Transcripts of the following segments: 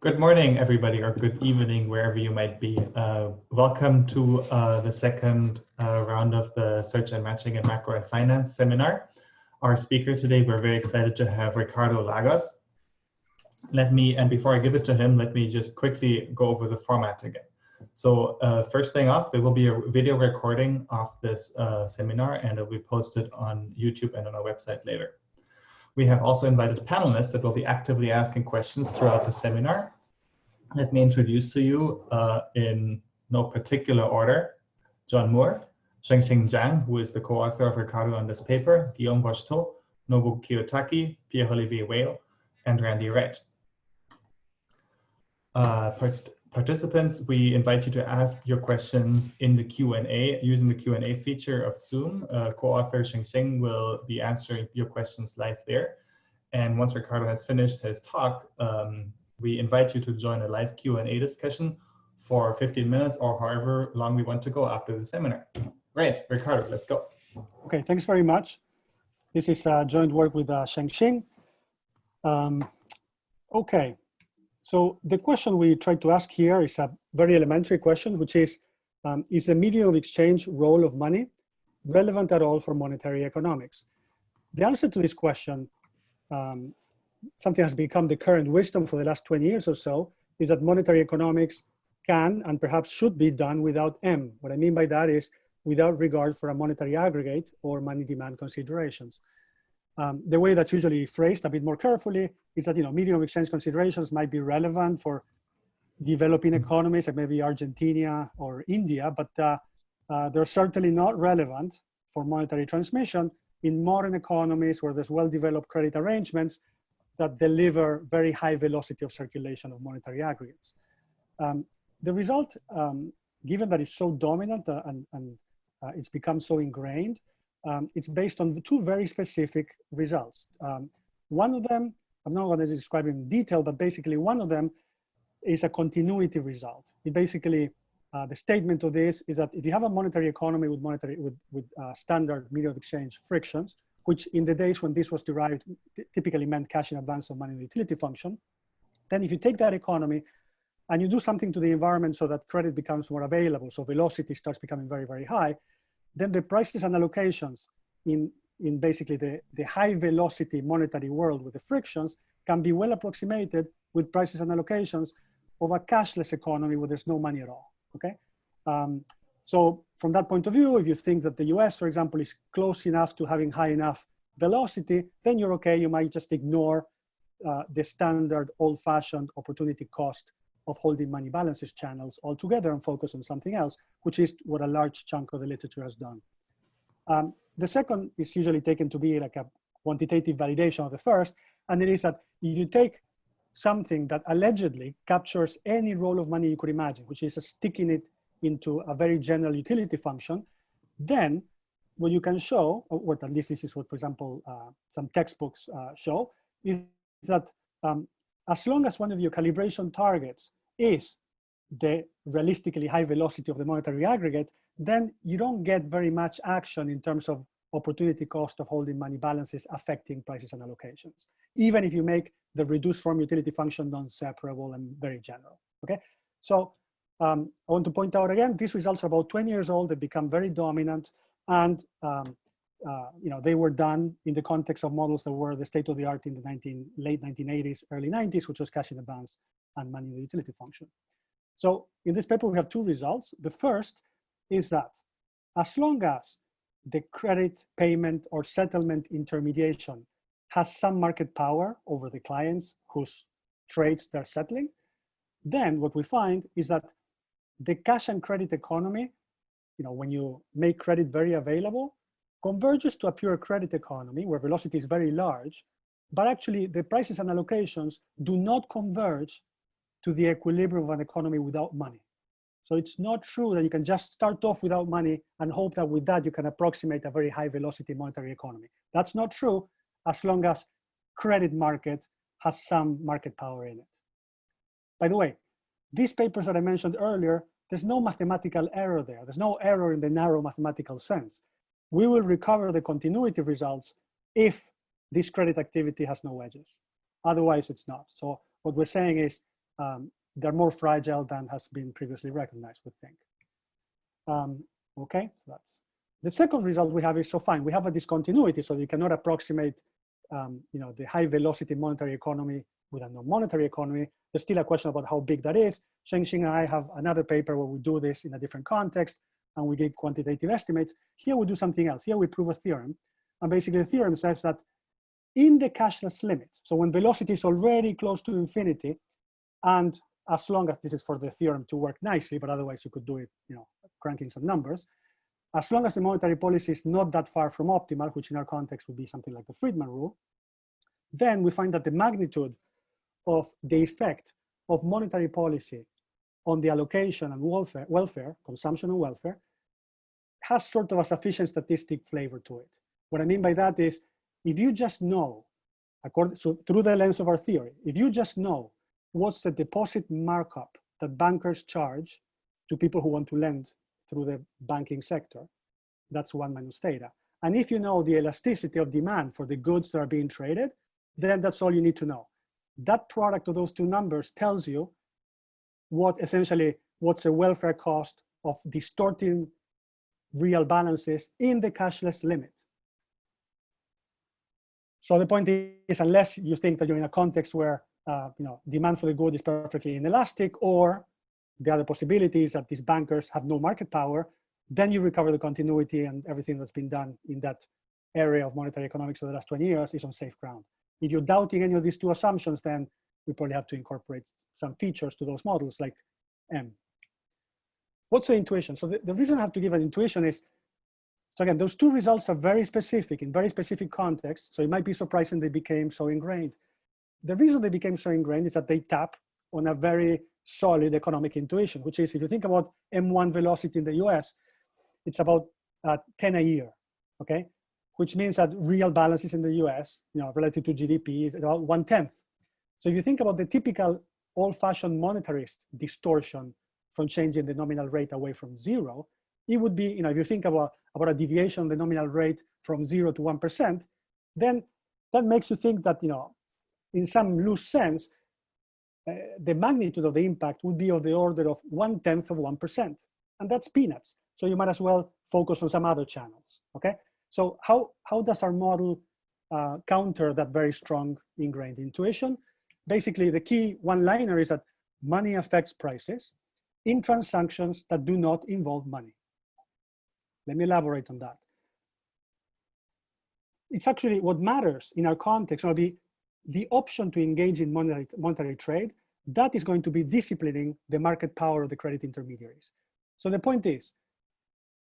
Good morning, everybody, or good evening, wherever you might be. Welcome to the second round of the Search and Matching in Macro and Finance seminar. Our speaker today, we're very excited to have Ricardo Lagos. And before I give it to him, let me just quickly go over the format again. So first thing off, there will be a video recording of this seminar, and it will be posted on YouTube and on our website later. We have also invited panelists that will be actively asking questions throughout the seminar. Let me introduce to you, in no particular order, John Moore, Shengxing Zhang, who is the co-author of Ricardo on this paper, Guillaume Bocheteau, Nobu Kiyotaki, Pierre-Olivier Whale, and Randy Wright. Participants, we invite you to ask your questions in the Q&A using the Q&A feature of Zoom. Co-author Shengxing will be answering your questions live there. And once Ricardo has finished his talk, we invite you to join a live Q&A discussion for 15 minutes or however long we want to go after the seminar. Right, Ricardo, let's go. Okay, thanks very much. This is joint work with Shengxing. Okay, so the question we try to ask here is a very elementary question, which is the medium of exchange role of money relevant at all for monetary economics? The answer to this question, something has become the current wisdom for the last 20 years or so, is that monetary economics can and perhaps should be done without M. What I mean by that is without regard for a monetary aggregate or money demand considerations. The way that's usually phrased a bit more carefully is that, medium of exchange considerations might be relevant for developing economies like maybe Argentina or India, but they're certainly not relevant for monetary transmission in modern economies where there's well-developed credit arrangements that deliver very high velocity of circulation of monetary aggregates. The result, given that it's so dominant and it's become so ingrained, it's based on the two very specific results. One of them, I'm not going to describe in detail, but basically one of them is a continuity result. It basically, the statement of this is that if you have a monetary economy with standard medium of exchange frictions, which in the days when this was derived typically meant cash in advance of money in the utility function, then if you take that economy and you do something to the environment so that credit becomes more available, so velocity starts becoming very, very high, then the prices and allocations in basically the high velocity monetary world with the frictions can be well approximated with prices and allocations of a cashless economy where there's no money at all, okay? So from that point of view, if you think that the US, for example, is close enough to having high enough velocity, then you're okay. You might just ignore the standard old-fashioned opportunity cost of holding money balances channels altogether and focus on something else, which is what a large chunk of the literature has done. The second is usually taken to be like a quantitative validation of the first, and it is that if you take something that allegedly captures any role of money you could imagine, which is sticking it into a very general utility function, then what you can show, or at least this is what, for example, some textbooks show, is that as long as one of your calibration targets is the realistically high velocity of the monetary aggregate, then you don't get very much action in terms of opportunity cost of holding money balances affecting prices and allocations, even if you make the reduced form utility function non-separable and very general, okay? So I want to point out again, these results are about 20 years old. They become very dominant, and they were done in the context of models that were the state of the art in the late 1980s, early 90s, which was cash in advance and money in the utility function. So in this paper, we have two results. The first is that as long as the credit payment or settlement intermediation has some market power over the clients whose trades they're settling, then what we find is that the cash and credit economy, when you make credit very available, converges to a pure credit economy where velocity is very large, but actually the prices and allocations do not converge to the equilibrium of an economy without money. So it's not true that you can just start off without money and hope that with that you can approximate a very high velocity monetary economy. That's not true as long as credit market has some market power in it. By the way, these papers that I mentioned earlier, there's no mathematical error there. There's no error in the narrow mathematical sense. We will recover the continuity results if this credit activity has no edges. Otherwise, it's not. So what we're saying is they're more fragile than has been previously recognized, we think. Okay, so that's the second result we have is, so fine, we have a discontinuity, so you cannot approximate the high velocity monetary economy with a non-monetary economy. There's still a question about how big that is. Shengxing and I have another paper where we do this in a different context, and we give quantitative estimates. Here we do something else. Here we prove a theorem. And basically the theorem says that in the cashless limit, so when velocity is already close to infinity, and as long as this is for the theorem to work nicely, but otherwise you could do it, cranking some numbers, as long as the monetary policy is not that far from optimal, which in our context would be something like the Friedman rule, then we find that the magnitude of the effect of monetary policy on the allocation and welfare, consumption and welfare, has sort of a sufficient statistic flavor to it. What I mean by that is, if you just know, so through the lens of our theory, if you just know what's the deposit markup that bankers charge to people who want to lend through the banking sector, that's 1 minus theta. And if you know the elasticity of demand for the goods that are being traded, then that's all you need to know. That product of those two numbers tells you what's a welfare cost of distorting real balances in the cashless limit. So the point is, unless you think that you're in a context where demand for the good is perfectly inelastic, or the other possibility is that these bankers have no market power, then you recover the continuity, and everything that's been done in that area of monetary economics for the last 20 years is on safe ground. If you're doubting any of these two assumptions, then we probably have to incorporate some features to those models like M. What's the intuition? So the reason I have to give an intuition is, so again, those two results are very specific in very specific contexts. So it might be surprising they became so ingrained. The reason they became so ingrained is that they tap on a very solid economic intuition, which is, if you think about M1 velocity in the US, it's about 10 a year, okay? Which means that real balances in the US, relative to GDP, is about 1/10. So if you think about the typical old-fashioned monetarist distortion from changing the nominal rate away from zero, it would be, if you think about a deviation of the nominal rate from 0 to 1%, then that makes you think that, in some loose sense, the magnitude of the impact would be of the order of 1/10 of 1%. And that's peanuts. So you might as well focus on some other channels, okay? So how does our model counter that very strong ingrained intuition? Basically, the key one-liner is that money affects prices in transactions that do not involve money. Let me elaborate on that. It's actually what matters in our context will be the option to engage in monetary trade. That is going to be disciplining the market power of the credit intermediaries. So the point is,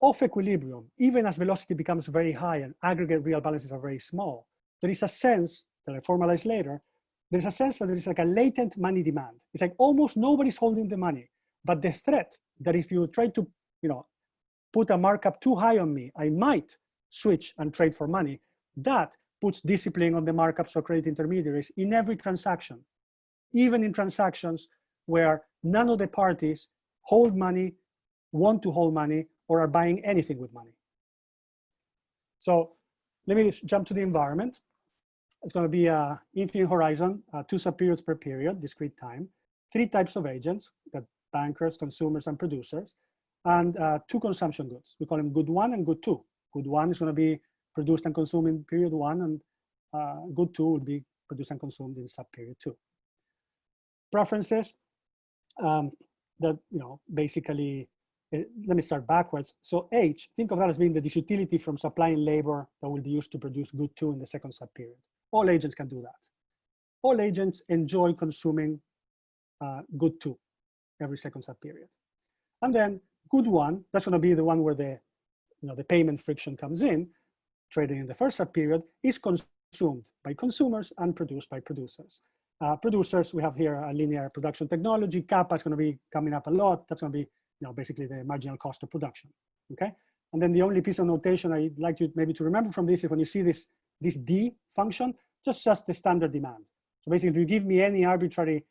off equilibrium, even as velocity becomes very high and aggregate real balances are very small, there is a sense that I formalize later, there's a sense that there is like a latent money demand. It's like almost nobody's holding the money, but the threat that if you try to, put a markup too high on me, I might switch and trade for money. That puts discipline on the markups of credit intermediaries in every transaction, even in transactions where none of the parties hold money, want to hold money, or are buying anything with money. So let me jump to the environment. It's going to be an infinite horizon, 2 subperiods per period, discrete time, 3 types of agents, got bankers, consumers, and producers, and 2 consumption goods. We call them good 1 and good 2. Good 1 is going to be produced and consumed in period 1, and good 2 will be produced and consumed in subperiod 2. Preferences that, basically, let me start backwards. So H, think of that as being the disutility from supplying labor that will be used to produce good 2 in the second subperiod. All agents can do that. All agents enjoy consuming good 2 every second subperiod. And then good 1, that's going to be the one where the payment friction comes in, trading in the first subperiod, is consumed by consumers and produced by producers. Producers, we have here a linear production technology. Kappa is going to be coming up a lot. That's going to be basically the marginal cost of production, okay? And then the only piece of notation I'd like you maybe to remember from this is when you see this D function, just the standard demand. So basically, if you give me any arbitrary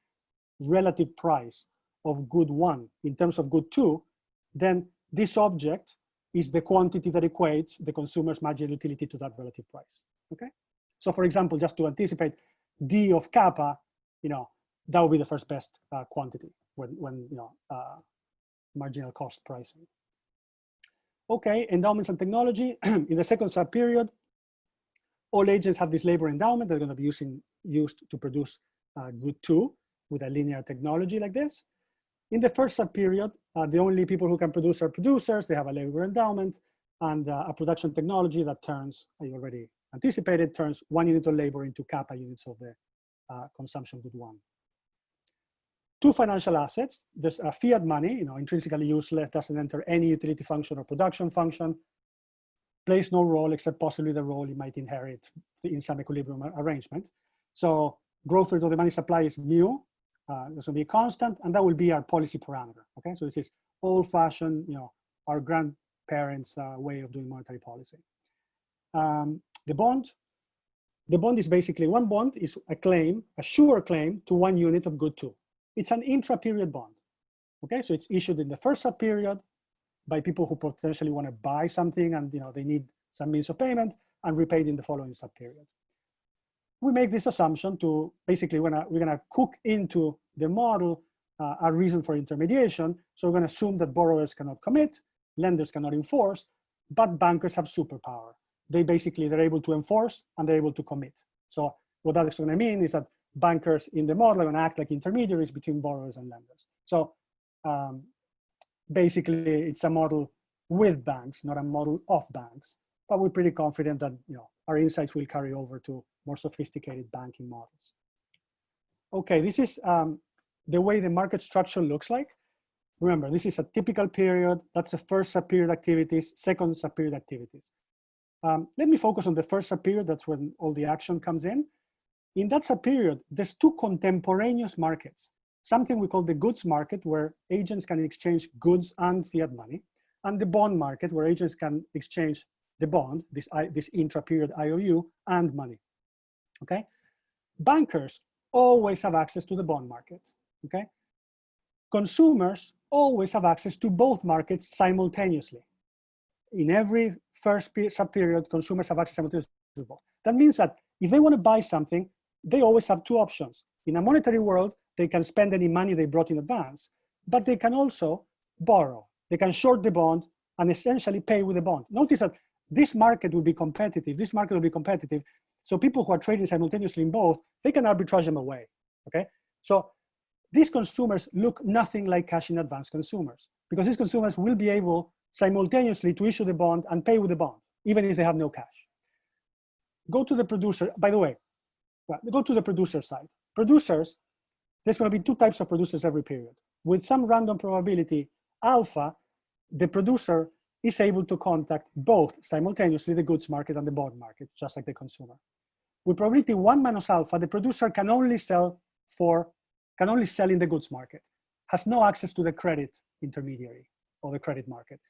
relative price of good 1 in terms of good 2, then this object is the quantity that equates the consumer's marginal utility to that relative price, okay? So for example, just to anticipate, D of kappa, that would be the first best quantity when marginal cost pricing. Okay, endowments and technology. In the second sub-period, all agents have this labor endowment that are going to be used to produce good 2 with a linear technology like this. In the first sub-period, the only people who can produce are producers. They have a labor endowment and a production technology that turns, I already anticipated, turns 1 unit of labor into kappa units of the consumption good 1. 2 financial assets. There's a fiat money, intrinsically useless, doesn't enter any utility function or production function, plays no role except possibly the role it might inherit in some equilibrium arrangement. So growth rate of the money supply is mu. This will be constant, and that will be our policy parameter. Okay, so this is old-fashioned, our grandparents' way of doing monetary policy. The bond is basically, one bond is a claim, a sure claim to 1 unit of good 2. It's an intra-period bond. Okay, so it's issued in the first sub-period by people who potentially want to buy something and they need some means of payment, and repaid in the following sub-period. We make this assumption to basically we're gonna cook into the model a reason for intermediation. So we're gonna assume that borrowers cannot commit, lenders cannot enforce, but bankers have superpower. They're able to enforce and they're able to commit. So what that's gonna mean is that bankers in the model are gonna act like intermediaries between borrowers and lenders. So basically it's a model with banks, not a model of banks, but we're pretty confident that our insights will carry over to more sophisticated banking models. Okay, this is the way the market structure looks like. Remember, this is a typical period. That's the first sub-period activities, second sub-period activities. Let me focus on the first sub-period. That's when all the action comes in. In that sub-period, there's 2 contemporaneous markets. Something we call the goods market, where agents can exchange goods and fiat money, and the bond market, where agents can exchange the bond, this intra-period IOU, and money. Okay, bankers always have access to the bond market. Okay, consumers always have access to both markets simultaneously. In every first sub-period, consumers have access simultaneously to both. That means that if they want to buy something, they always have 2 options. In a monetary world, they can spend any money they brought in advance, but they can also borrow. They can short the bond and essentially pay with the bond. Notice that this market will be competitive. This market will be competitive. So people who are trading simultaneously in both, they can arbitrage them away. Okay, so these consumers look nothing like cash in advance consumers, because these consumers will be able simultaneously to issue the bond and pay with the bond, even if they have no cash. Go to the producer, by the way, go to the producer side. Producers, there's going to be 2 types of producers every period. With some random probability, alpha, the producer is able to contact both simultaneously, the goods market and the bond market, just like the consumer. With probability 1 minus alpha, the producer can only sell in the goods market, has no access to the credit intermediary or the credit market.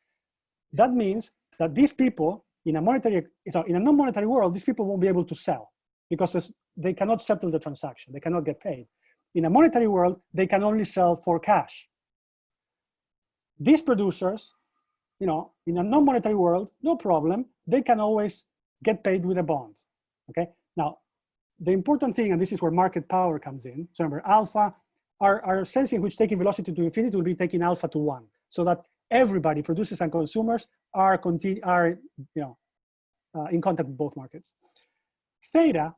That means that these people in a non-monetary world, these people won't be able to sell because they cannot settle the transaction. They cannot get paid. In a monetary world, they can only sell for cash. These producers, in a non-monetary world, no problem. They can always get paid with a bond. Okay. Now, the important thing, and this is where market power comes in. So remember, alpha, our sense in which taking velocity to infinity will be taking alpha to 1, so that everybody, producers and consumers, are in contact with both markets. Theta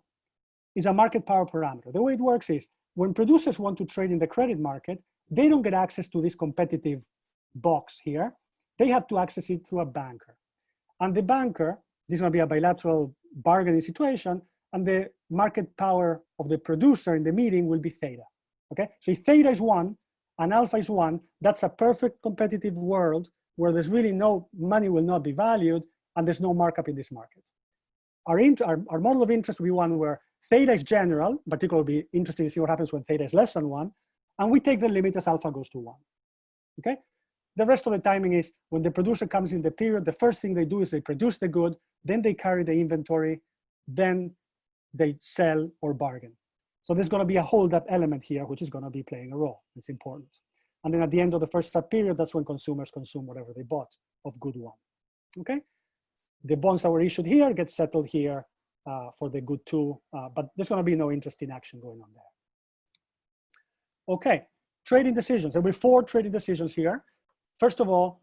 is a market power parameter. The way it works is when producers want to trade in the credit market, they don't get access to this competitive box here. They have to access it through a banker. And the banker, this is going to be a bilateral bargaining situation, and the market power of the producer in the meeting will be theta. Okay, so if theta is 1 and alpha is 1, that's a perfect competitive world where there's really no money will not be valued and there's no markup in this market. Our model of interest will be one where theta is general, particularly it'll be interesting to see what happens when theta is less than 1, and we take the limit as alpha goes to 1. Okay, the rest of the timing is when the producer comes in the period, the first thing they do is they produce the good, then they carry the inventory, then they sell or bargain. So there's going to be a hold-up element here, which is going to be playing a role. It's important. And then at the end of the first sub period, that's when consumers consume whatever they bought of good 1. Okay, the bonds that were issued here get settled here for the good 2, but there's going to be no interest in action going on there. Okay, trading decisions. There will be 4 trading decisions here. First of all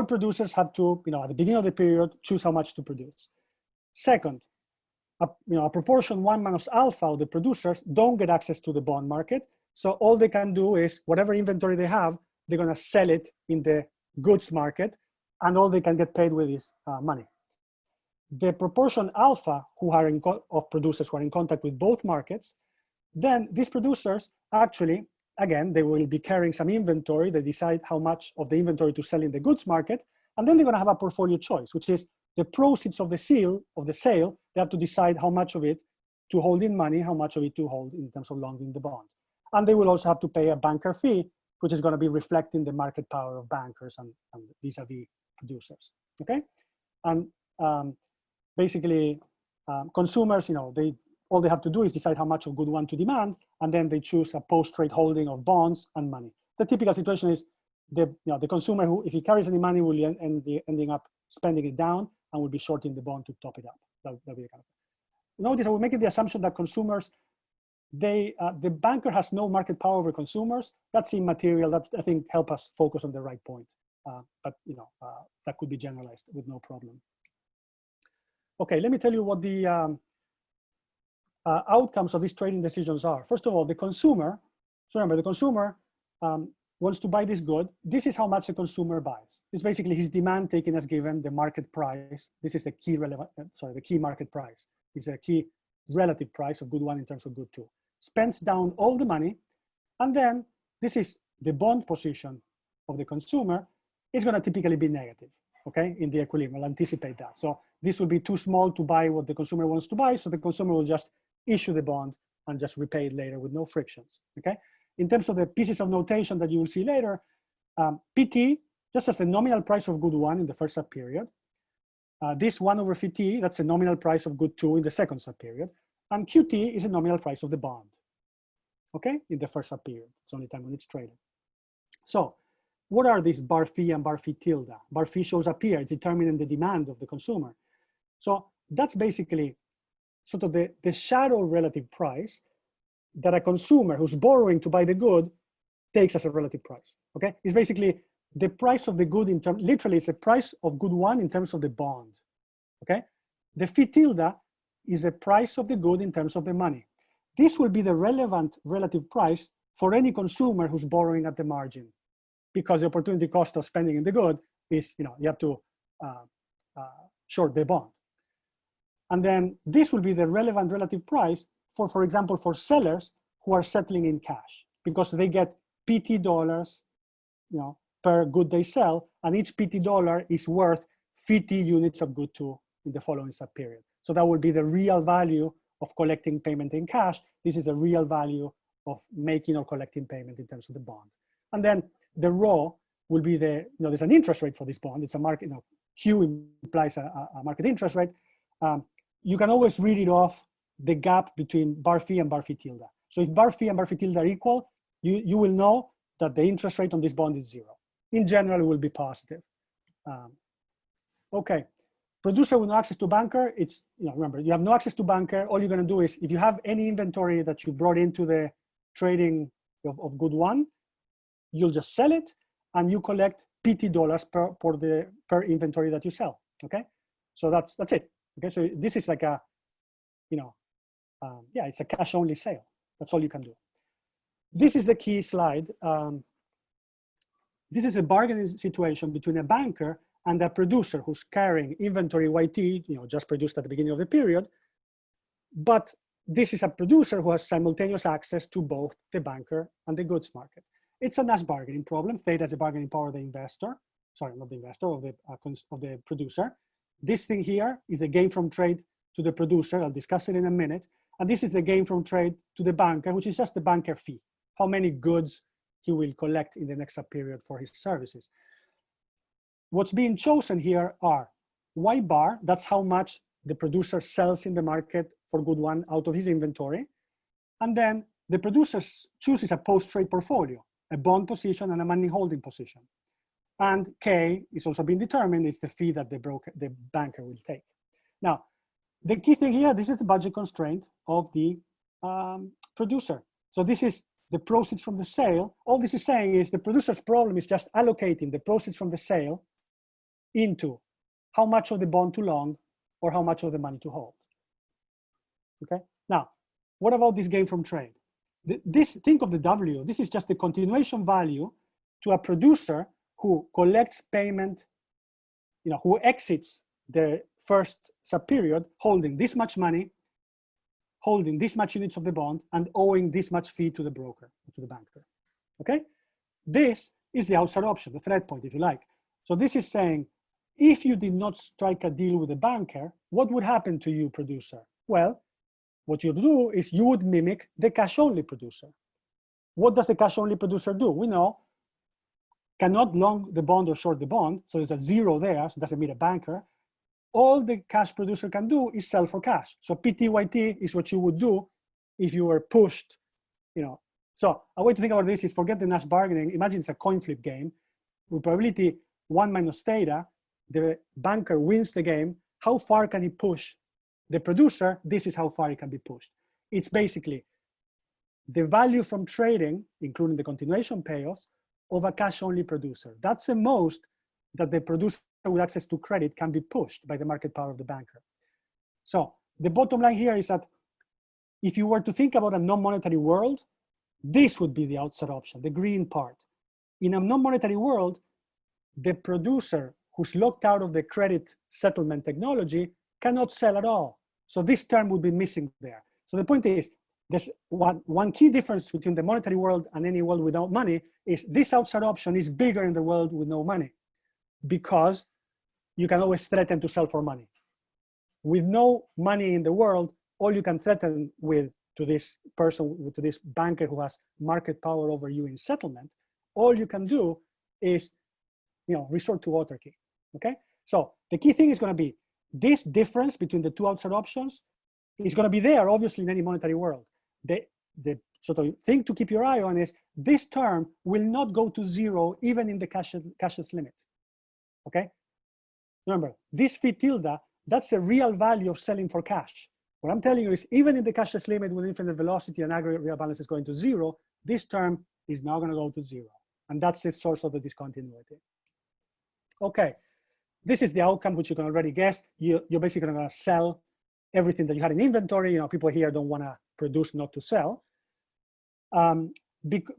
producers have to, at the beginning of the period, choose how much to produce. Second, a proportion 1 minus alpha of the producers don't get access to the bond market. So all they can do is whatever inventory they have, they're going to sell it in the goods market, and all they can get paid with is money. The proportion alpha of producers who are in contact with both markets, then these producers actually, again, they will be carrying some inventory. They decide how much of the inventory to sell in the goods market, and then they're going to have a portfolio choice, which is the proceeds of the sale. They have to decide how much of it to hold in money, how much of it to hold in terms of longing the bond. And they will also have to pay a banker fee, which is going to be reflecting the market power of bankers and vis-a-vis producers. Okay, and basically, consumers, all they have to do is decide how much of good one to demand, and then they choose a post-trade holding of bonds and money. The typical situation is the consumer who, if he carries any money, will ending up spending it down and will be shorting the bond to top it up. That'll be the kind of. Notice I will make the assumption that consumers, the banker has no market power over consumers. That's immaterial. That, I think, help us focus on the right point. But that could be generalized with no problem. Okay, let me tell you what the outcomes of these trading decisions are. First of all, the consumer. So remember, the consumer wants to buy this good. This is how much the consumer buys. It's basically his demand taken as given, the market price. This is the key the key market price. It's a key relative price of good one in terms of good two. Spends down all the money, and then this is the bond position of the consumer. Is going to typically be negative, okay, in the equilibrium. I'll anticipate that. So this will be too small to buy what the consumer wants to buy, so the consumer will just issue the bond and just repay it later with no frictions, okay? In terms of the pieces of notation that you will see later, PT, just as the nominal price of good one in the first sub-period. This 1 over T, that's the nominal price of good two in the second sub-period. And QT is the nominal price of the bond, okay, in the first sub-period. It's the only time when it's traded. So what are these bar phi and bar phi tilde? Bar phi shows up here. It's determining the demand of the consumer. So that's basically sort of the shadow relative price that a consumer who's borrowing to buy the good takes as a relative price, okay? It's basically the price of the good in terms, literally it's the price of good one in terms of the bond, okay? The phi tilde is the price of the good in terms of the money. This will be the relevant relative price for any consumer who's borrowing at the margin, because the opportunity cost of spending in the good is, you have to short the bond. And then this will be the relevant relative price for example, for sellers who are settling in cash, because they get PT dollars, per good they sell, and each PT dollar is worth 50 units of good two in the following sub-period. So that will be the real value of collecting payment in cash. This is the real value of making or collecting payment in terms of the bond. And then the rho will be the, there's an interest rate for this bond. It's a market, Q implies a market interest rate. You can always read it off the gap between bar phi and bar phi tilde. So if bar phi and bar phi tilde are equal, you will know that the interest rate on this bond is 0. In general, it will be positive. Okay, producer with no access to banker, it's, remember, you have no access to banker. All you're gonna do is, if you have any inventory that you brought into the trading of good one, you'll just sell it and you collect PT dollars per inventory that you sell, okay? So that's it, okay? So this is like a, it's a cash only sale. That's all you can do. This is the key slide. This is a bargaining situation between a banker and a producer who's carrying inventory YT, just produced at the beginning of the period. But this is a producer who has simultaneous access to both the banker and the goods market. It's a nice bargaining problem. Theta is the bargaining power of the investor. Sorry, not the investor, of the producer. This thing here is the gain from trade to the producer. I'll discuss it in a minute. And this is the gain from trade to the banker, which is just the banker fee. How many goods he will collect in the next sub-period for his services. What's being chosen here are Y bar, that's how much the producer sells in the market for good one out of his inventory. And then the producer chooses a post-trade portfolio, a bond position and a money holding position. And K is also being determined, it's the fee that the banker will take. Now, the key thing here, this is the budget constraint of the producer. So this is the proceeds from the sale, all this is saying is the producer's problem is just allocating the proceeds from the sale into how much of the bond to long or how much of the money to hold. Okay, now, what about this gain from trade? Think of the W, this is just the continuation value to a producer who collects payment, who exits the first sub-period holding this much money, holding this much units of the bond, and owing this much fee to the broker, to the banker, okay? This is the outside option, the threat point, if you like. So this is saying, if you did not strike a deal with the banker, what would happen to you, producer? Well, what you do is you would mimic the cash-only producer. What does the cash-only producer do? We know cannot long the bond or short the bond, so there's a zero there, so it doesn't mean a banker. All the cash producer can do is sell for cash. So PTYT is what you would do if you were pushed, So a way to think about this is forget the Nash bargaining. Imagine it's a coin flip game. With probability 1 minus theta, the banker wins the game. How far can he push the producer? This is how far it can be pushed. It's basically the value from trading, including the continuation payoffs, of a cash-only producer. That's the most that the producer with access to credit can be pushed by the market power of the banker. So the bottom line here is that if you were to think about a non-monetary world, this would be the outside option, the green part. In a non-monetary world, the producer who's locked out of the credit settlement technology cannot sell at all. So this term would be missing there. So the point is, there's one key difference between the monetary world and any world without money is this outside option is bigger in the world with no money, because you can always threaten to sell for money. With no money in the world, all you can threaten with to this person, to this banker who has market power over you in settlement, all you can do is resort to autarky, okay? So the key thing is gonna be this difference between the two outside options is gonna be there, obviously, in any monetary world. The sort of thing to keep your eye on is this term will not go to zero even in the cashless limit, okay? Remember, this phi tilde, that's the real value of selling for cash. What I'm telling you is even in the cashless limit with infinite velocity and aggregate real balance is going to zero, this term is now gonna go to zero. And that's the source of the discontinuity. Okay, this is the outcome, which you can already guess. You're basically gonna sell everything that you had in inventory. People here don't wanna produce not to sell.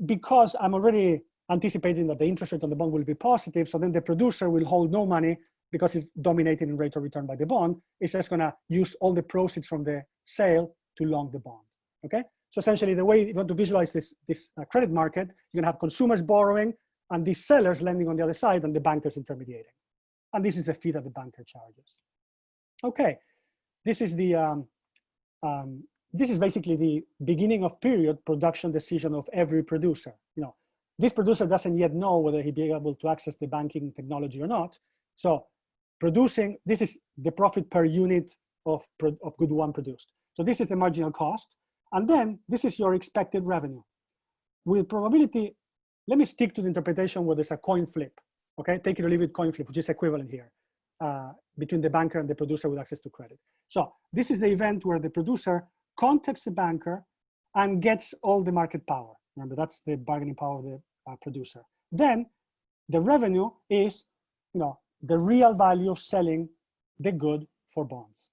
Because I'm already anticipating that the interest rate on the bond will be positive, so then the producer will hold no money because it's dominated in rate of return by the bond. It's just gonna use all the proceeds from the sale to long the bond, okay? So essentially the way you want to visualize this credit market, you're gonna have consumers borrowing and these sellers lending on the other side and the bankers intermediating. And this is the fee that the banker charges. Okay, this is the, this is basically the beginning of period production decision of every producer. This producer doesn't yet know whether he'll be able to access the banking technology or not. So producing, this is the profit per unit of good one produced. So this is the marginal cost. And then this is your expected revenue. With probability, let me stick to the interpretation where there's a coin flip, okay? Take it or leave it coin flip, which is equivalent here between the banker and the producer with access to credit. So this is the event where the producer contacts the banker and gets all the market power. Remember, that's the bargaining power of the producer. Then the revenue is, the real value of selling the good for bonds.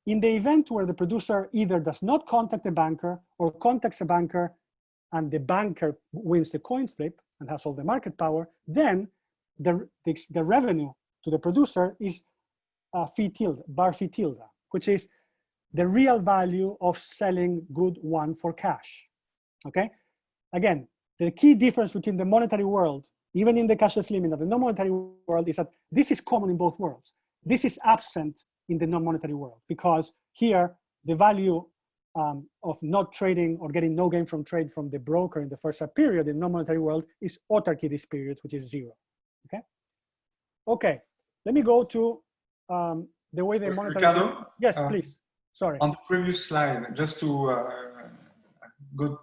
In the event where the producer either does not contact the banker or contacts the banker and the banker wins the coin flip and has all the market power, then the revenue to the producer is phi tilde, bar phi tilde, which is the real value of selling good one for cash, okay? Again, the key difference between the monetary world, even in the cashless limit, and the non-monetary world is that this is common in both worlds. This is absent in the non-monetary world because here the value of not trading or getting no gain from trade from the broker in the first sub-period in non-monetary world is autarky this period, which is zero, okay? Okay, let me go to the way the monetary— Ricardo? Yes, please, sorry. On the previous slide, just to go,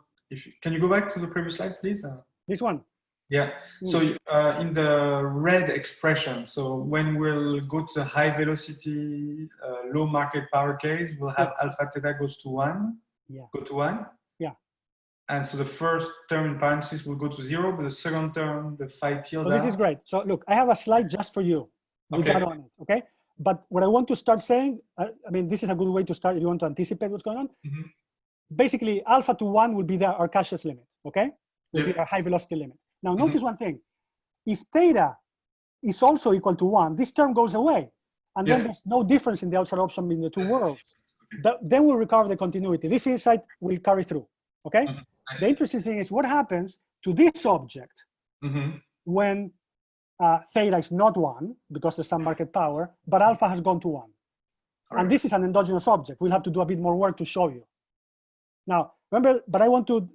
can you go back to the previous slide, please? This one? Yeah, so in the red expression, so when we'll go to high velocity, low market power case, we'll have alpha theta goes to 1, yeah. go to 1. Yeah. And so the first term in parentheses will go to 0, but the second term, the phi tilde. So this is great. So look, I have a slide just for you with that on it, okay? But what I want to start saying, I mean, this is a good way to start if you want to anticipate what's going on. Basically, alpha to 1 will be our cashless limit, okay? Will be our high velocity limit. Now, notice one thing. If theta is also equal to 1, this term goes away. And then there's no difference in the outside option in the two worlds. Then we'll recover the continuity. This insight will carry through, okay? The interesting thing is what happens to this object when theta is not 1, because there's some market power, but alpha has gone to 1. And this is an endogenous object. We'll have to do a bit more work to show you. Now, remember, but I want to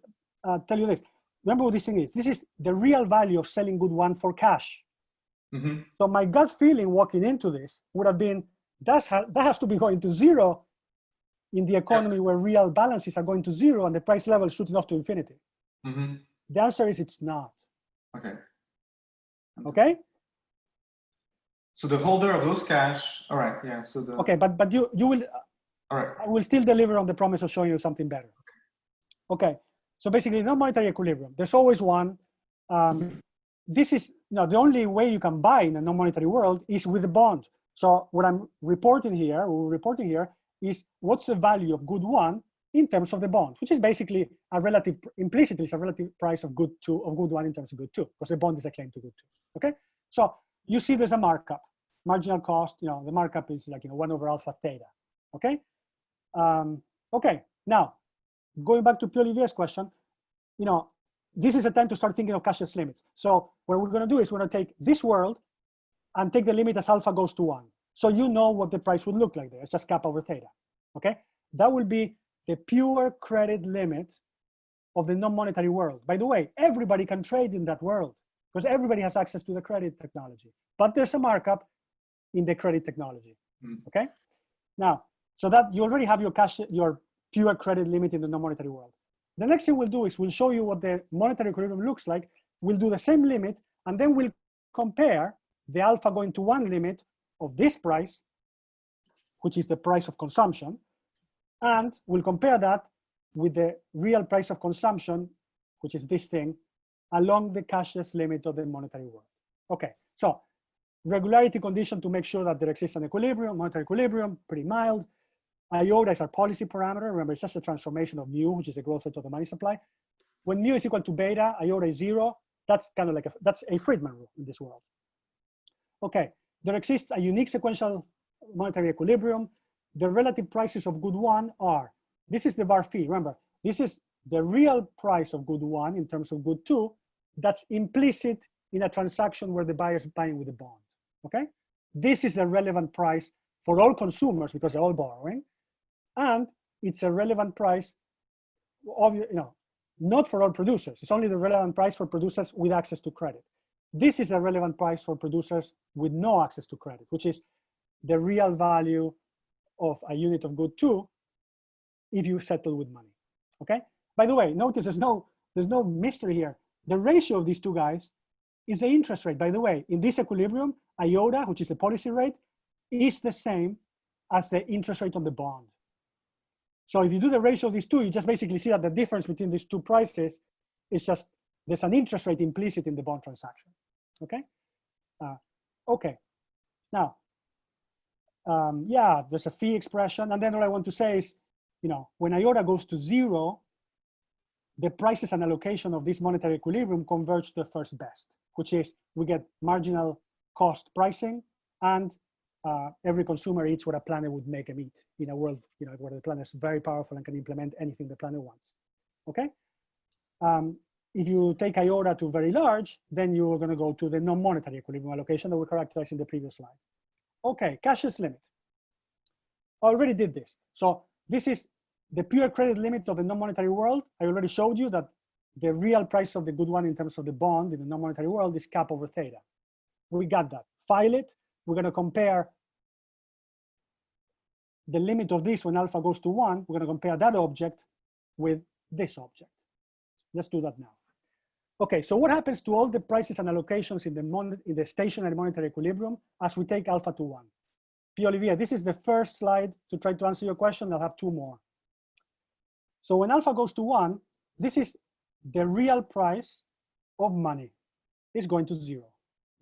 tell you this. Remember what this thing is. This is the real value of selling good 1 for cash. So my gut feeling walking into this would have been, that has to be going to 0 in the economy where real balances are going to 0 and the price level is shooting off to infinity. The answer is it's not. Okay? So the holder of those cash, all right, yeah. So the okay, but you will. All right. I will still deliver on the promise of showing you something better. Okay. So basically, non-monetary equilibrium. There's always one. This is the only way you can buy in a non-monetary world is with a bond. So what I'm reporting here, is what's the value of good 1 in terms of the bond, which is basically a relative, implicitly it's a relative price of good 1 in terms of good 2, because the bond is a claim to good 2. Okay. So you see there's a markup, marginal cost. The markup is like 1 over alpha theta. Okay. Okay. Now, going back to Pierre Olivier's question, this is a time to start thinking of cashless limits. So what we're going to do is we're going to take this world and take the limit as alpha goes to 1. So you know what the price would look like there. It's just kappa over theta. Okay. That will be the pure credit limit of the non-monetary world. By the way, everybody can trade in that world because everybody has access to the credit technology. But there's a markup in the credit technology. Okay. Now, so that you already have your pure credit limit in the non-monetary world. The next thing we'll do is we'll show you what the monetary equilibrium looks like. We'll do the same limit, and then we'll compare the alpha going to 1 limit of this price, which is the price of consumption, and we'll compare that with the real price of consumption, which is this thing, along the cashless limit of the monetary world. Okay, so regularity condition to make sure that there exists an equilibrium, monetary equilibrium, pretty mild. Iota is our policy parameter. Remember, it's just a transformation of mu, which is the growth rate of the money supply. When mu is equal to beta, iota is 0. That's kind of like that's a Friedman rule in this world. Okay, there exists a unique sequential monetary equilibrium. The relative prices of good 1 are, this is the bar phi. Remember, this is the real price of good 1 in terms of good 2. That's implicit in a transaction where the buyer is buying with a bond. Okay, this is a relevant price for all consumers because they're all borrowing. And it's a relevant price of, not for all producers. It's only the relevant price for producers with access to credit. This is a relevant price for producers with no access to credit, which is the real value of a unit of good 2 if you settle with money. Okay. By the way, notice there's no mystery here. The ratio of these two guys is the interest rate. By the way, in this equilibrium, iota, which is the policy rate, is the same as the interest rate on the bond. So if you do the ratio of these two, you just basically see that the difference between these two prices is just, there's an interest rate implicit in the bond transaction, okay? Okay, now, yeah, there's a fee expression. And then all I want to say is, when iota goes to 0, the prices and allocation of this monetary equilibrium converge to the first best, which is we get marginal cost pricing and every consumer eats what a planet would make them eat in a world, where the planet is very powerful and can implement anything the planet wants. Okay. If you take iota to very large, then you're going to go to the non-monetary equilibrium allocation that we characterized in the previous slide. Okay, cashless limit. I already did this. So this is the pure credit limit of the non-monetary world. I already showed you that the real price of the good 1 in terms of the bond in the non-monetary world is kappa over theta. We got that. File it. We're going to compare the limit of this when alpha goes to 1. We're going to compare that object with this object. Let's do that now. Okay, so what happens to all the prices and allocations in the stationary monetary equilibrium as we take alpha to 1? Pierre Olivier, this is the first slide to try to answer your question. I'll have 2 more. So when alpha goes to 1, This is the real price of money. It's going to zero.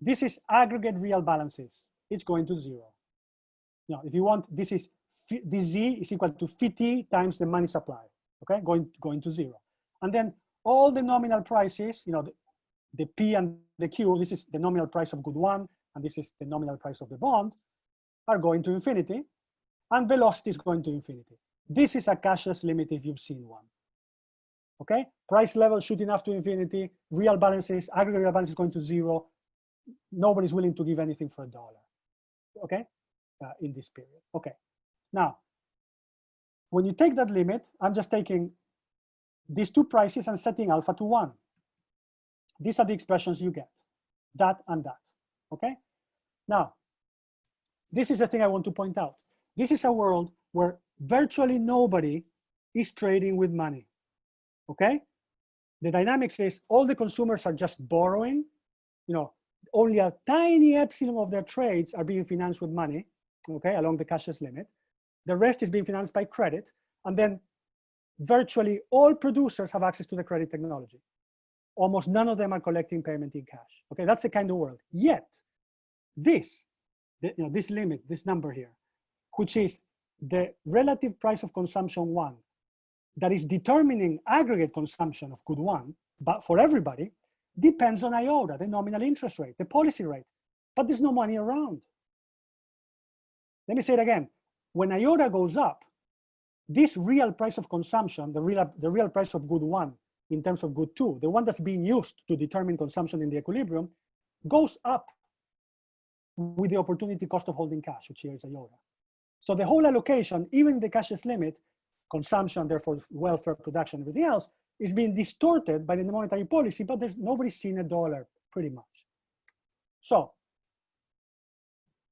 This is aggregate real balances. It's going to zero. Now, if you want, this Z is equal to phi t times the money supply, okay? Going to zero. And then all the nominal prices, the P and the Q, this is the nominal price of good one, and this is the nominal price of the bond, are going to infinity, and velocity is going to infinity. This is a cashless limit if you've seen one. Okay, price level shooting up to infinity, real balances, aggregate real balance is going to zero. Nobody's willing to give anything for $1. Okay, in this period. Okay, now when you take that limit, I'm just taking these two prices and setting alpha to 1. These are the expressions you get, that and that. Okay, now this is the thing I want to point out. This is a world where virtually nobody is trading with money. Okay, the dynamics is all the consumers are just borrowing. Only a tiny epsilon of their trades are being financed with money. Okay, along the cashless limit. The rest is being financed by credit, and then virtually all producers have access to the credit technology. Almost none of them are collecting payment in cash. Okay, that's the kind of world. Yet, this limit, this number here, which is the relative price of consumption 1, that is determining aggregate consumption of good 1, but for everybody, depends on IOTA, the nominal interest rate, the policy rate, but there's no money around. Let me say it again. When IOTA goes up, this real price of consumption, the real price of good 1 in terms of good 2, the one that's being used to determine consumption in the equilibrium, goes up with the opportunity cost of holding cash, which here is IOTA. So the whole allocation, even the cashless limit, consumption, therefore welfare, production, everything else, is being distorted by the monetary policy, but nobody's seen $1 pretty much. So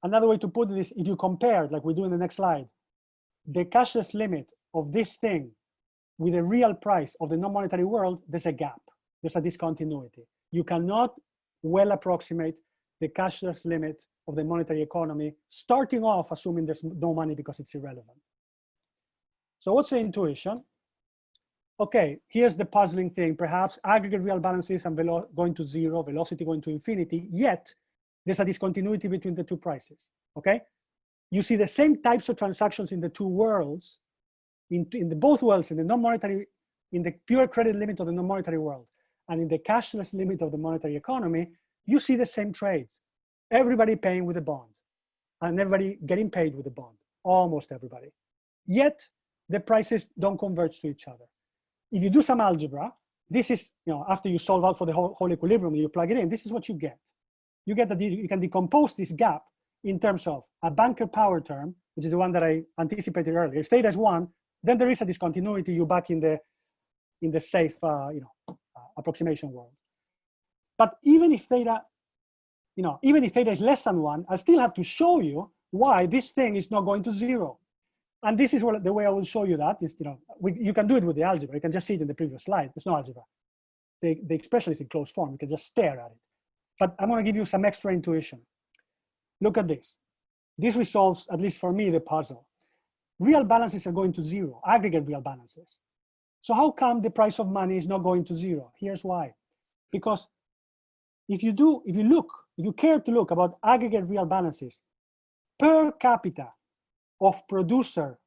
another way to put it is, if you compare, like we do in the next slide, the cashless limit of this thing with the real price of the non-monetary world, there's a gap, there's a discontinuity. You cannot well approximate the cashless limit of the monetary economy, starting off assuming there's no money because it's irrelevant. So what's the intuition? Okay, here's the puzzling thing. Perhaps aggregate real balances and going to zero, velocity going to infinity, yet there's a discontinuity between the two prices, okay? You see the same types of transactions in the two worlds, in both worlds, in the non-monetary, in the pure credit limit of the non-monetary world, and in the cashless limit of the monetary economy, you see the same trades. Everybody paying with a bond, and everybody getting paid with a bond, almost everybody. Yet, the prices don't converge to each other. If you do some algebra, this is, after you solve out for the whole equilibrium, you plug it in, this is what you get. You get that you can decompose this gap in terms of a banker power term, which is the one that I anticipated earlier. If theta is 1, then there is a discontinuity, you're back in the safe approximation world. But even if theta, is less than 1, I still have to show you why this thing is not going to 0. And this is the way I will show you that is, you can do it with the algebra. You can just see it in the previous slide. There's no algebra. The expression is in closed form. You can just stare at it. But I'm going to give you some extra intuition. Look at this. This resolves, at least for me, the puzzle. Real balances are going to 0, aggregate real balances. So how come the price of money is not going to 0? Here's why. Because if you care to look about aggregate real balances per capita of producer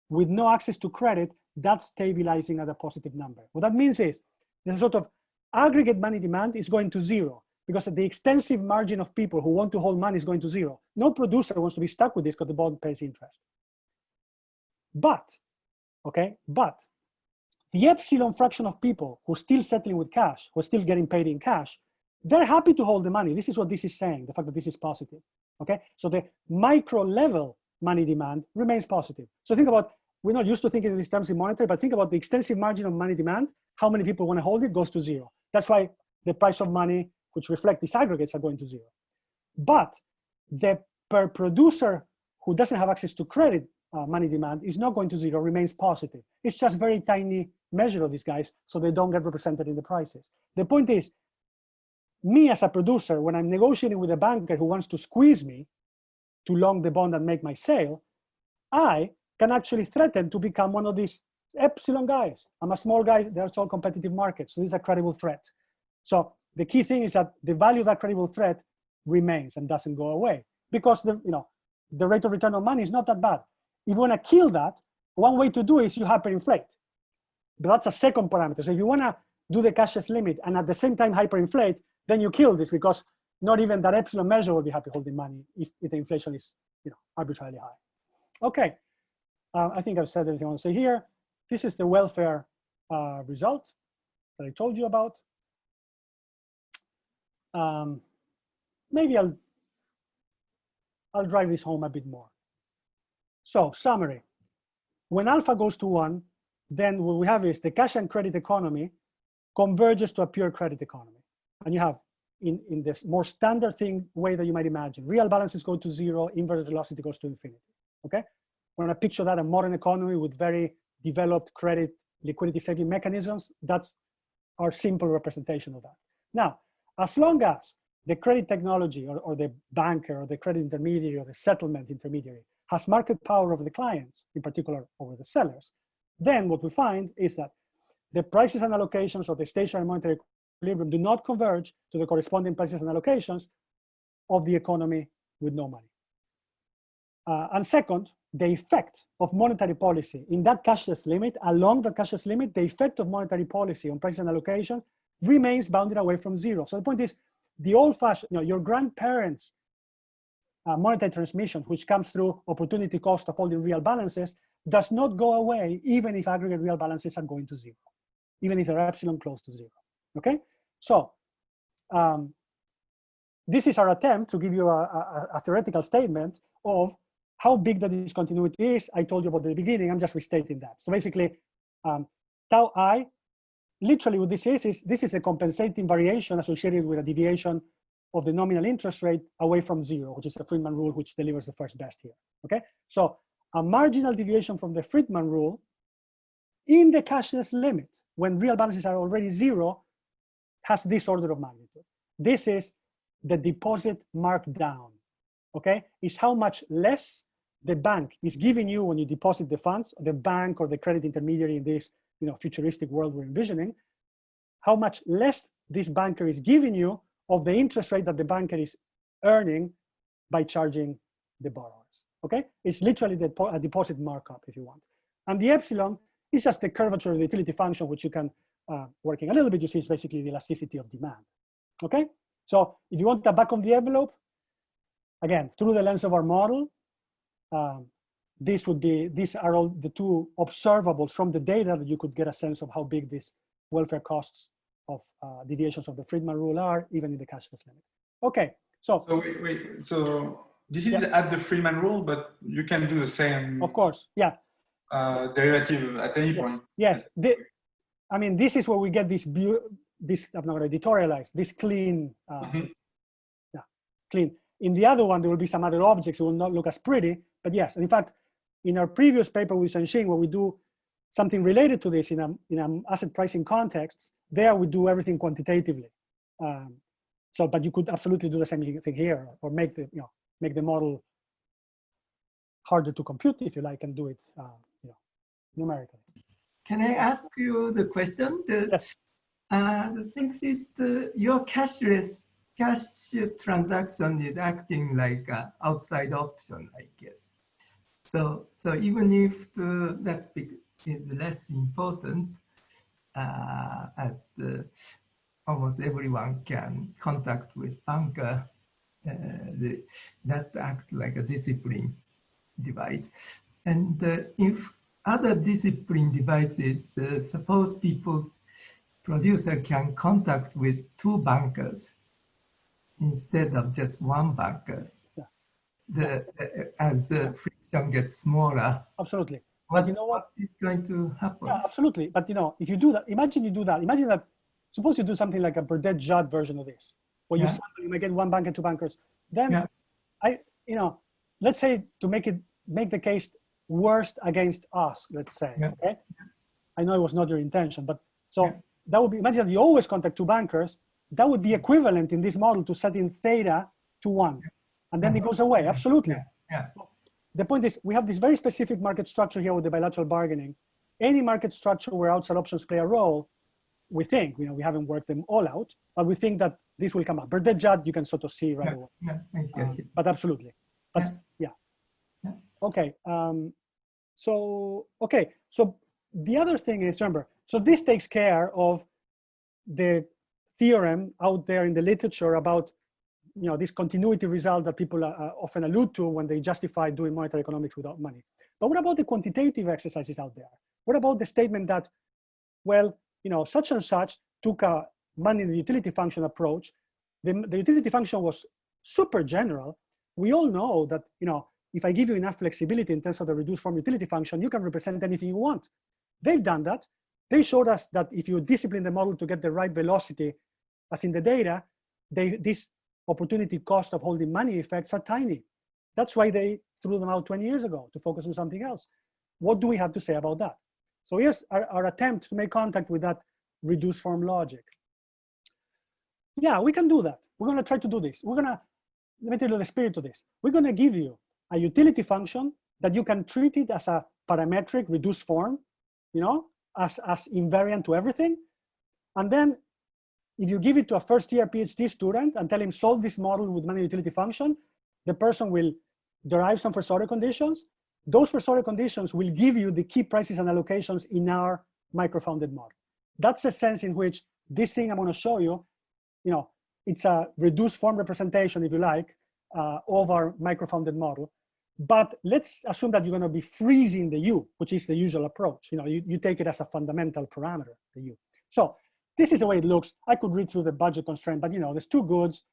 with no access to credit, that's stabilizing at a positive number. What that means is the sort of aggregate money demand is going to 0 because the extensive margin of people who want to hold money is going to 0. No producer wants to be stuck with this because the bond pays interest. But the epsilon fraction of people who are still settling with cash, who are still getting paid in cash, they're happy to hold the money. This is what this is saying, the fact that this is positive, okay? So the micro level money demand remains positive. So think about, we're not used to thinking in these terms in monetary, but think about the extensive margin of money demand, how many people want to hold it, goes to 0. That's why the price of money, which reflect these aggregates, are going to 0. But the per producer who doesn't have access to credit money demand is not going to 0, remains positive. It's just very tiny measure of these guys, so they don't get represented in the prices. The point is, me as a producer, when I'm negotiating with a banker who wants to squeeze me to long the bond and make my sale, I can actually threaten to become one of these epsilon guys, I'm a small guy, there's all competitive markets, so this is a credible threat. So the key thing is that the value of that credible threat remains and doesn't go away, because the rate of return on money is not that bad. If you want to kill that, one way to do is you hyperinflate. But that's a second parameter. So if you want to do the cashless limit and at the same time hyperinflate, then you kill this, because not even that epsilon measure will be happy holding money if the inflation is arbitrarily high. Okay, I think I've said everything I want to say here. This is the welfare result that I told you about. Maybe I'll drive this home a bit more. So summary, when alpha goes to 1, then what we have is the cash and credit economy converges to a pure credit economy. And you have, in this more standard way that you might imagine, real balances go to 0, inverse velocity goes to infinity, okay? When I picture that a modern economy with very developed credit liquidity saving mechanisms, that's our simple representation of that. Now, as long as the credit technology or the banker or the credit intermediary or the settlement intermediary has market power over the clients, in particular over the sellers, then what we find is that the prices and allocations of the stationary monetary equilibrium do not converge to the corresponding prices and allocations of the economy with no money. And second, the effect of monetary policy in that cashless limit, along the cashless limit, the effect of monetary policy on prices and allocation remains bounded away from 0. So the point is, the old-fashioned, your grandparents' monetary transmission, which comes through opportunity cost of holding real balances, does not go away even if aggregate real balances are going to 0, even if they're epsilon close to 0, okay? So this is our attempt to give you a theoretical statement of how big the discontinuity is. I told you about the beginning, I'm just restating that. So basically, tau I, literally what this is this is a compensating variation associated with a deviation of the nominal interest rate away from 0, which is the Friedman rule, which delivers the first best here, okay? So a marginal deviation from the Friedman rule in the cashless limit, when real balances are already 0, has this order of magnitude. This is the deposit markdown, okay? It's how much less the bank is giving you when you deposit the funds, the bank or the credit intermediary in this futuristic world we're envisioning, how much less this banker is giving you of the interest rate that the banker is earning by charging the borrowers, okay? It's literally a deposit markup, if you want. And the epsilon is just the curvature of the utility function, which you can, working a little bit, you see is basically the elasticity of demand, okay? So if you want the back of the envelope, again, through the lens of our model, these are all the two observables from the data that you could get a sense of how big these welfare costs of deviations of the Friedman rule are, even in the cashless limit. Okay, so. So wait. So this is at the Friedman rule, but you can do the same. Of course, yeah. Derivative at any point. Yes, I mean, this is where we get this, I'm not going to editorialize, this clean, clean. In the other one, there will be some other objects that will not look as pretty, but yes, in fact, in our previous paper with Shengxing, where we do something related to this in an asset pricing context, there we do everything quantitatively. But you could absolutely do the same thing here, or make the model harder to compute, if you like, and do it numerically. Can I ask you the question? Yes. The thing is, your cash transaction is acting like an outside option, I guess. So even if that is less important, as almost everyone can contact with banker, that act like a discipline device. And if other discipline devices, suppose producer can contact with 2 bankers instead of just 1 banker, as the friction gets smaller. Absolutely. But you know what is going to happen? Yeah, absolutely. But if you do that, imagine you do that. Imagine that. Suppose you do something like a Burdett-Judd version of this, where you might get 1 banker, 2 bankers. Then, let's say to make the case worst against us, let's say. Okay. I know it was not your intention, but that would be, imagine that you always contact 2 bankers. That would be equivalent in this model to setting theta to 1, and then it goes away. Absolutely. The point is, we have this very specific market structure here with the bilateral bargaining, any market structure where outside options play a role, we think, we haven't worked them all out, but we think that this will come up. Birthday Judd, you can sort of see right away. Yeah, I see. But absolutely. But yeah. Okay. So the other thing is, remember, so this takes care of the theorem out there in the literature about this continuity result that people often allude to when they justify doing monetary economics without money. But what about the quantitative exercises out there? What about the statement that, well, such and such took a money in the utility function approach. The utility function was super general. We all know that, if I give you enough flexibility in terms of the reduced form utility function, you can represent anything you want. They've done that. They showed us that if you discipline the model to get the right velocity, as in the data, this opportunity cost of holding money effects are tiny. That's why they threw them out 20 years ago to focus on something else. What do we have to say about that? So here's our attempt to make contact with that reduced form logic. Yeah, we can do that. We're going to try to do this. Let me tell you the spirit of this. We're going to give you a utility function that you can treat it as a parametric reduced form, as invariant to everything. And then if you give it to a first-year PhD student and tell him solve this model with money utility function, the person will derive some first order conditions. Those first order conditions will give you the key prices and allocations in our microfounded model. That's the sense in which this thing I'm going to show you, it's a reduced form representation, if you like, of our microfounded model. But let's assume that you're going to be freezing the U, which is the usual approach. You take it as a fundamental parameter, the U. So this is the way it looks. I could read through the budget constraint, but there's two goods.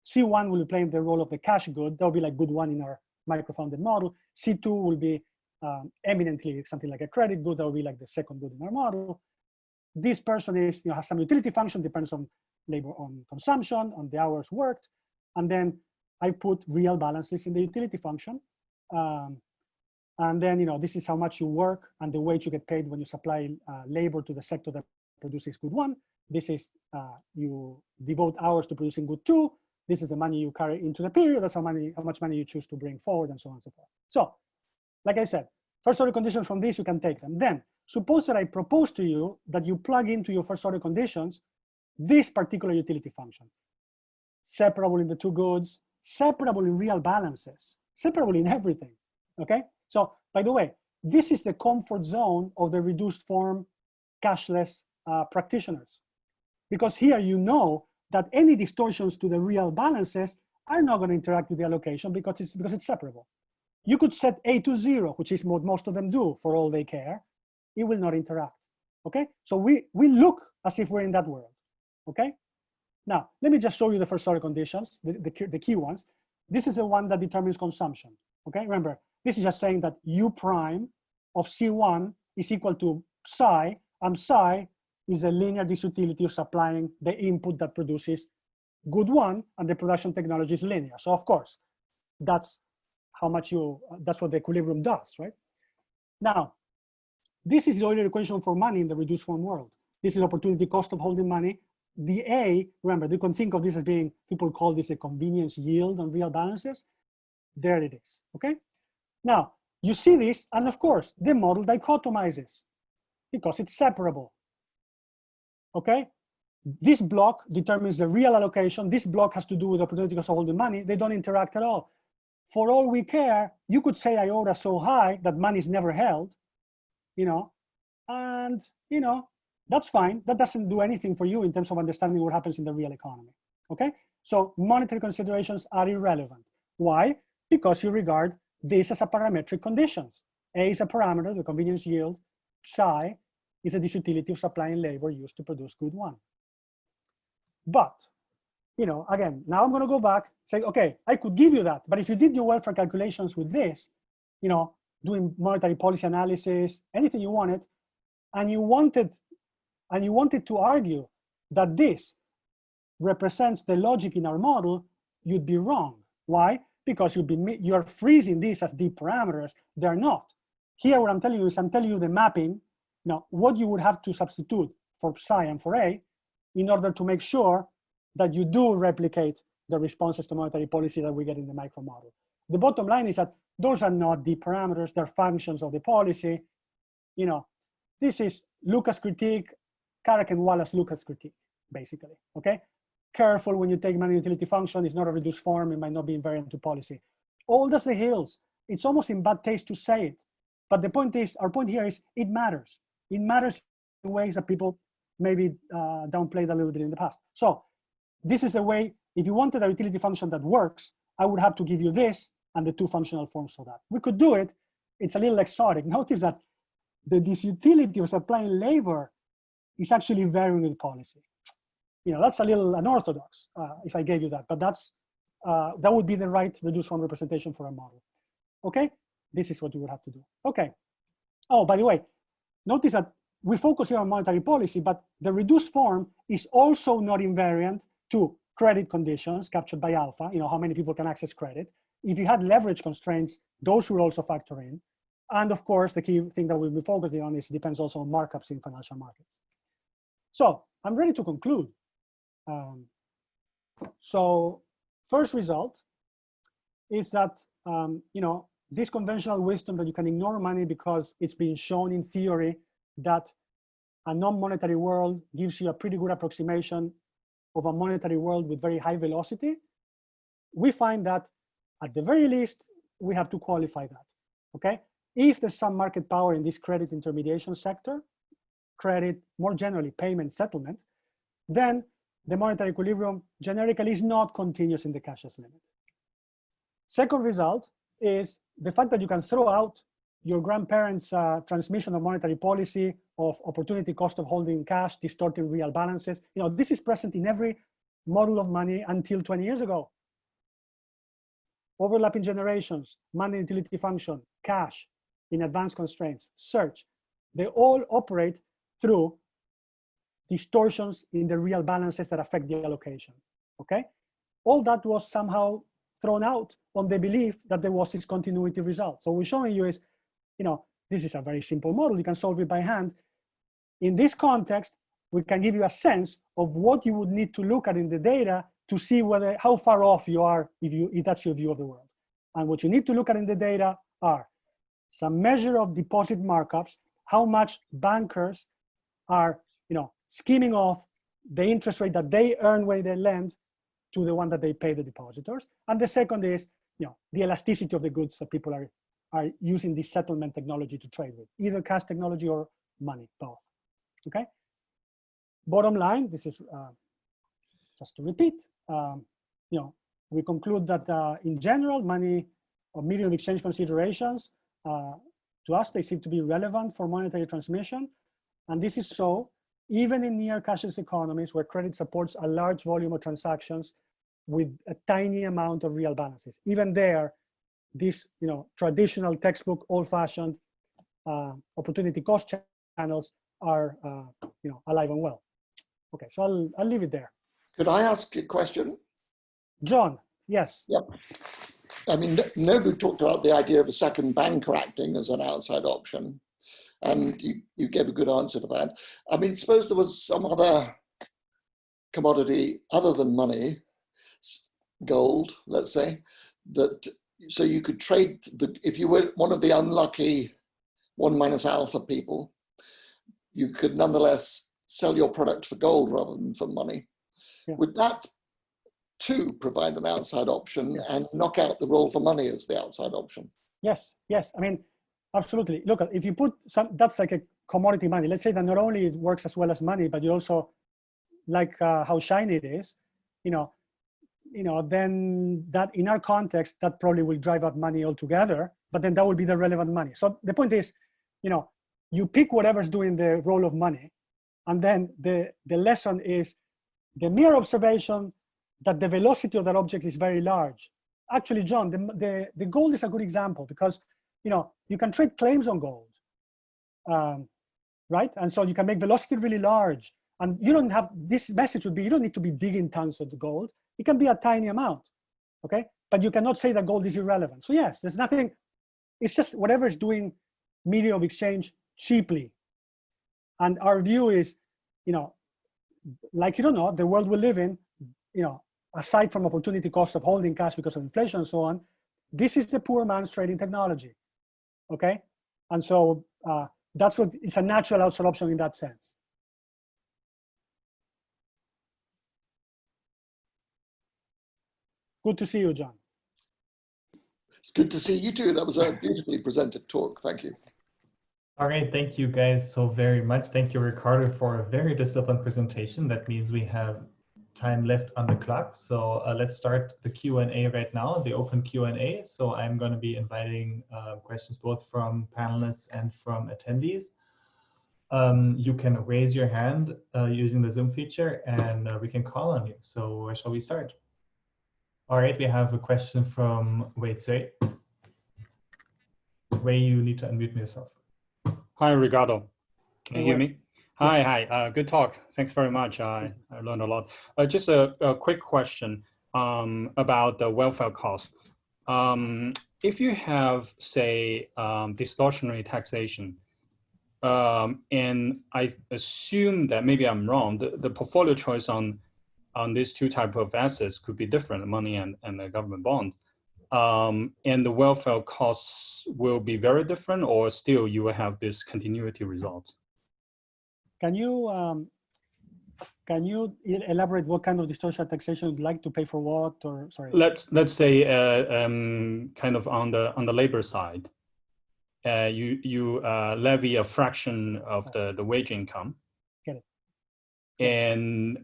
C1 will be playing the role of the cash good. That will be like good one in our microfounded model. C2 will be eminently something like a credit good. That will be like the second good in our model. This person is, has some utility function, depends on labor, on consumption, on the hours worked. And then I put real balances in the utility function. And then, this is how much you work and the wage you get paid when you supply labor to the sector that produces good one. This is, you devote hours to producing good two. This is the money you carry into the period. That's how much money you choose to bring forward, and so on and so forth. So, like I said, first order conditions from this, you can take them. Then, suppose that I propose to you that you plug into your first order conditions this particular utility function. Separable in the two goods, separable in real balances, separable in everything, okay? So, by the way, this is the comfort zone of the reduced form cashless practitioners. Because here that any distortions to the real balances are not going to interact with the allocation because it's separable. You could set A to 0, which is what most of them do for all they care. It will not interact, okay? So we look as if we're in that world, okay? Now, let me just show you the first order conditions, the key ones. This is the one that determines consumption, okay? Remember, this is just saying that U prime of C1 is equal to psi, and psi is a linear disutility of supplying the input that produces good one, and the production technology is linear. So of course, that's how much that's what the equilibrium does, right? Now, this is the Euler equation for money in the reduced form world. This is opportunity cost of holding money. The A, remember, you can think of this as being, people call this a convenience yield on real balances. There it is, okay? Now, you see this, and of course, the model dichotomizes because it's separable, okay? This block determines the real allocation. This block has to do with opportunity cost of holding money. They don't interact at all. For all we care, you could say iota so high that money is never held, and, that's fine. That doesn't do anything for you in terms of understanding what happens in the real economy, okay? So monetary considerations are irrelevant. Why? Because you regard this as a parametric conditions. A is a parameter, the convenience yield. Psi is a disutility of supplying labor used to produce good one. But, again, now I'm going to go back, say, okay, I could give you that, but if you did your welfare calculations with this, doing monetary policy analysis, anything you wanted, and you wanted to argue that this represents the logic in our model, you'd be wrong. Why? Because you're freezing these as deep parameters. They're not. Here, what I'm telling you is I'm telling you the mapping, what you would have to substitute for psi and for A in order to make sure that you do replicate the responses to monetary policy that we get in the micro model. The bottom line is that those are not deep parameters. They're functions of the policy. This is Lucas' critique, Carrack and Wallace Lucas' critique, basically, okay? Careful when you take money utility function, it's not a reduced form, it might not be invariant to policy. All the hills, it's almost in bad taste to say it, but the point is, our point here is it matters. It matters in ways that people maybe downplayed a little bit in the past. So this is a way, if you wanted a utility function that works, I would have to give you this and the two functional forms for that. We could do it, it's a little exotic. Notice that this utility of supplying labor is actually varying with policy. You know, that's a little unorthodox if I gave you that, but that's, that would be the right reduced form representation for a model. Okay, this is what you would have to do. Okay. Oh, by the way, notice that we focus here on monetary policy, but the reduced form is also not invariant to credit conditions captured by alpha, you know, how many people can access credit. If you had leverage constraints, those will also factor in. And of course, the key thing that we'll be focusing on is it depends also on markups in financial markets. So I'm ready to conclude. So first result is that, you know, this conventional wisdom that you can ignore money because it's been shown in theory that a non-monetary world gives you a pretty good approximation of a monetary world with very high velocity. We find that at the very least, we have to qualify that, okay? If there's some market power in this credit intermediation sector, credit, more generally, payment settlement, then the monetary equilibrium generically is not continuous in the cashless limit. Second result is the fact that you can throw out your grandparents' transmission of monetary policy, of opportunity cost of holding cash, distorting real balances. You know, this is present in every model of money until 20 years ago. Overlapping generations, money utility function, cash, in advanced constraints, search, they all operate through distortions in the real balances that affect the allocation, okay? All that was somehow thrown out on the belief that there was this continuity result. So what we're showing you is, you know, this is a very simple model, you can solve it by hand. In this context, we can give you a sense of what you would need to look at in the data to see whether, how far off you are if that's your view of the world. And what you need to look at in the data are some measure of deposit markups, how much bankers are, you know, skimming off the interest rate that they earn when they lend to the one that they pay the depositors. And the second is, you know, the elasticity of the goods that people are using this settlement technology to trade with, either cash technology or money, both, okay? Bottom line, this is just to repeat, you know, we conclude that in general, money or medium of exchange considerations, to us, they seem to be relevant for monetary transmission. And this is so even in near cashless economies where credit supports a large volume of transactions with a tiny amount of real balances. Even there, these, you know, traditional textbook, old-fashioned opportunity cost channels are, you know, alive and well. Okay, so I'll leave it there. Could I ask a question? John, yes. Yep. I mean, nobody talked about the idea of a second banker acting as an outside option. And you gave a good answer to that. I mean, suppose there was some other commodity other than money, gold, let's say, that so you could trade if you were one of the unlucky 1 minus alpha people, you could nonetheless sell your product for gold rather than for money. Yeah. Would that too provide an outside option and knock out the role for money as the outside option? Yes, yes. I mean, absolutely. Look, if you put some, that's like a commodity money. Let's say that not only it works as well as money, but you also like how shiny it is, you know, then that in our context, that probably will drive up money altogether, but then that will be the relevant money. So the point is, you know, you pick whatever's doing the role of money, and then the lesson is the mere observation that the velocity of that object is very large. Actually, John, the gold is a good example because, you know, you can trade claims on gold, right? And so you can make velocity really large. And you don't have, this message would be, you don't need to be digging tons of the gold. It can be a tiny amount, okay? But you cannot say that gold is irrelevant. So yes, there's nothing, it's just whatever is doing medium of exchange cheaply. And our view is, you know, like you don't know, the world we live in, you know, aside from opportunity cost of holding cash because of inflation and so on, this is the poor man's trading technology, okay? And so that's what, it's a natural outside option in that sense. Good to see you, John. It's good to see you too. That was a beautifully presented talk. Thank you. All right, thank you guys so very much. Thank you, Ricardo, for a very disciplined presentation. That means we have time left on the clock. So let's start the Q&A right now, the open Q&A. So I'm going to be inviting questions both from panelists and from attendees. You can raise your hand using the Zoom feature, and we can call on you. So where shall we start? All right, we have a question from Wei Tsui. Wei, you need to unmute yourself. Hi, Ricardo. Can you hear me? Yes. Hi. Good talk. Thanks very much. I learned a lot. Just a quick question about the welfare cost. If you have, say, distortionary taxation, and I assume that maybe I'm wrong, the portfolio choice on these two types of assets could be different, money and the government bonds. And the welfare costs will be very different, or still you will have this continuity result? Can you elaborate what kind of distortion taxation you'd like to pay for what, or sorry? Let's say kind of on the labor side, you levy a fraction of the wage income. Get it. And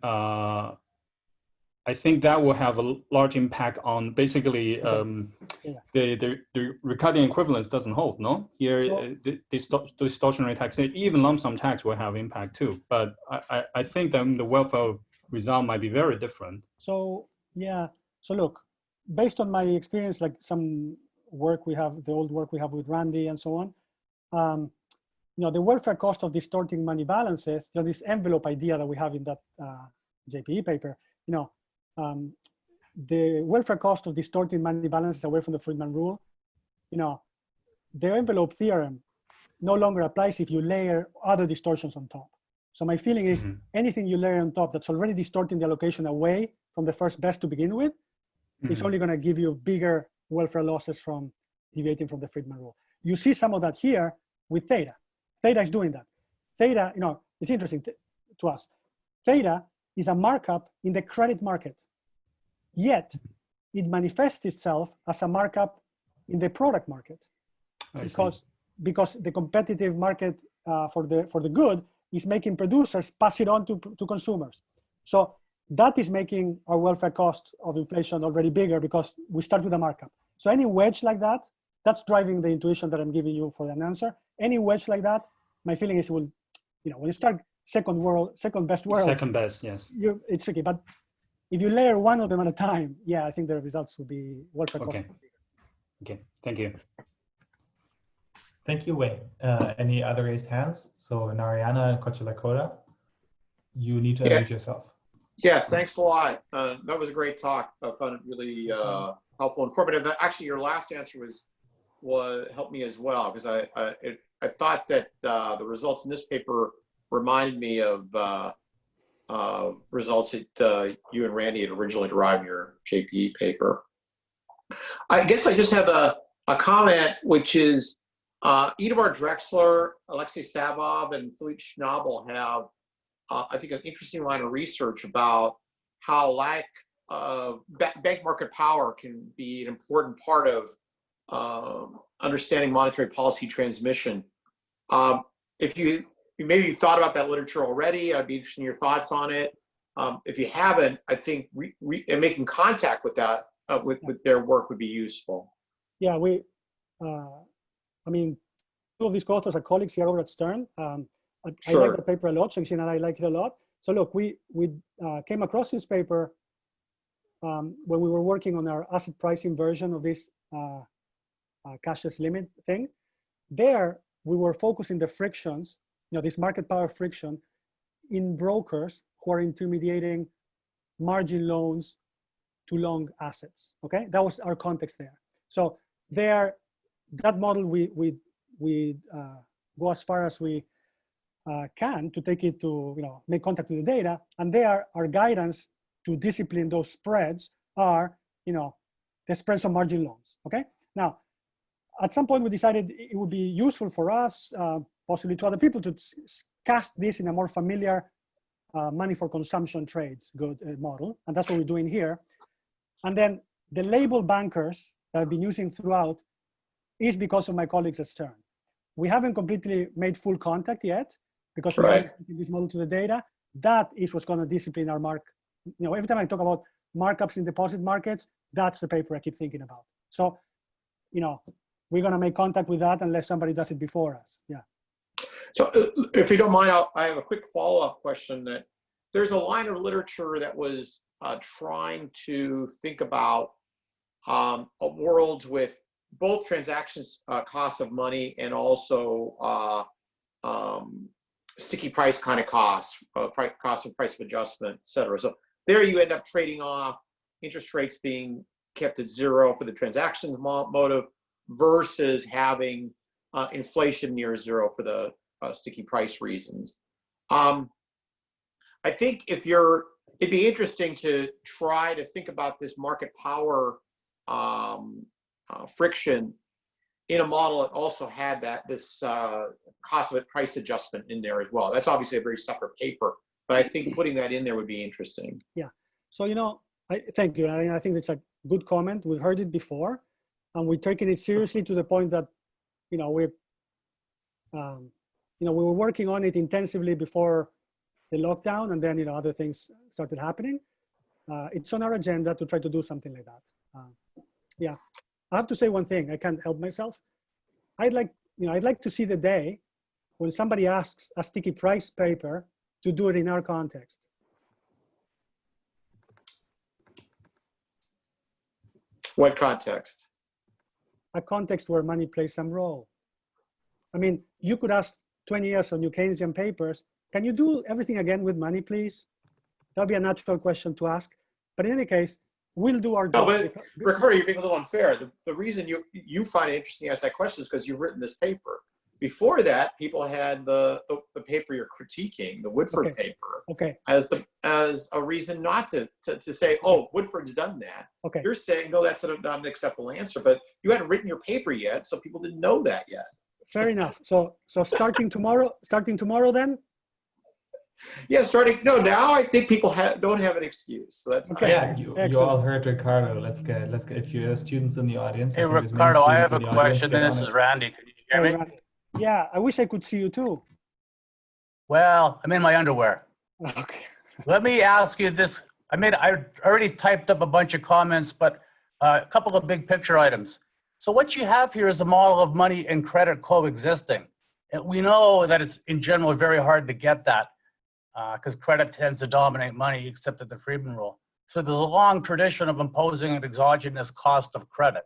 I think that will have a large impact on basically the recurring equivalence doesn't hold, no? Here, the distortionary taxation, even lump sum tax will have impact too. But I think then the welfare result might be very different. So, yeah. So look, based on my experience, like some work we have, the old work we have with Randy and so on, the welfare cost of distorting money balances, this envelope idea that we have in that JPE paper, the welfare cost of distorting money balances away from the Friedman rule, the envelope theorem no longer applies if you layer other distortions on top. So my feeling is anything you layer on top that's already distorting the allocation away from the first best to begin with, is only going to give you bigger welfare losses from deviating from the Friedman rule. You see some of that here with theta. Theta is doing that. Theta, it's interesting to us. Theta is a markup in the credit market, yet it manifests itself as a markup in the product market, because the competitive market for the good is making producers pass it on to consumers. So that is making our welfare cost of inflation already bigger because we start with a markup. So any wedge like that, that's driving the intuition that I'm giving you for an answer. Any wedge like that, my feeling is when you start second best world. Second best, yes. It's tricky, but if you layer one of them at a time, yeah, I think the results will be welfare cost. Okay, thank you. Thank you, Wei. Any other raised hands? So Narayana and Kochilakota, you need to unmute yourself. Yeah, thanks a lot. That was a great talk. I found it really helpful, informative. Actually, your last answer helped me as well, because I thought that the results in this paper reminded me of results that you and Randy had originally derived in your JPE paper. I guess I just have a comment, which is Idemar Drexler, Alexei Savov, and Philippe Schnabel have, I think, an interesting line of research about how lack of bank market power can be an important part of understanding monetary policy transmission. If maybe you thought about that literature already, I'd be interested in your thoughts on it. If you haven't, I think making contact with that, with their work would be useful. Yeah, I mean, two of these co-authors are colleagues here over at Stern. Sure. I like the paper a lot. Shengxing and I like it a lot. So look, we came across this paper when we were working on our asset pricing version of this cashless limit thing. There, we were focusing the frictions, this market power friction in brokers who are intermediating margin loans to long assets, okay? That was our context there. So there, that model, we go as far as we can to take it to, make contact with the data. And there, our guidance to discipline those spreads are, the spreads on margin loans, okay? Now, at some point we decided it would be useful for us possibly to other people to cast this in a more familiar money for consumption trades good model. And that's what we're doing here. And then the label bankers that I've been using throughout is because of my colleagues at Stern. We haven't completely made full contact yet because we haven't taken this model to the data. That is what's going to discipline our mark. You know, every time I talk about markups in deposit markets, that's the paper I keep thinking about. So, you know, we're going to make contact with that unless somebody does it before us. Yeah. So if you don't mind, I have a quick follow-up question. That there's a line of literature that was trying to think about worlds with both transactions costs of money and also sticky price kind of costs, cost of price of adjustment, et cetera. So there you end up trading off interest rates being kept at zero for the transactions motive versus having inflation near zero for the sticky price reasons. I think it'd be interesting to try to think about this market power friction in a model that also had this cost of price adjustment in there as well. That's obviously a very separate paper, but I think putting that in there would be interesting. Yeah. So, you know, thank you. I think it's a good comment. We've heard it before, and we're taking it seriously to the point that, you know, we were working on it intensively before the lockdown, and then, you know, other things started happening. It's on our agenda to try to do something like that. Yeah. I have to say one thing. I can't help myself. I'd like to see the day when somebody asks a sticky price paper to do it in our context. What context? A context where money plays some role. I mean, you could ask 20 years on your Keynesian papers, can you do everything again with money, please? That'd be a natural question to ask. But in any case, we'll do our job. No, but Ricardo, you're being a little unfair. The reason you find it interesting to ask that question is because you've written this paper. Before that, people had the paper you're critiquing, the Woodford paper, as a reason not to say, oh, Woodford's done that. Okay. You're saying, no, that's not an acceptable answer, but you hadn't written your paper yet, so people didn't know that yet. Fair enough. So starting tomorrow then? Yeah, now I think people don't have an excuse. So that's yeah. You all heard Ricardo. Let's get. If you have students in the audience. Hey, Ricardo, I have a question, and this is Randy. Can you hear me? Randy. Yeah, I wish I could see you too. Well, I'm in my underwear. Okay. Let me ask you this. I already typed up a bunch of comments, but a couple of big picture items. So what you have here is a model of money and credit coexisting. And we know that it's in general very hard to get that because credit tends to dominate money, except at the Friedman rule. So there's a long tradition of imposing an exogenous cost of credit.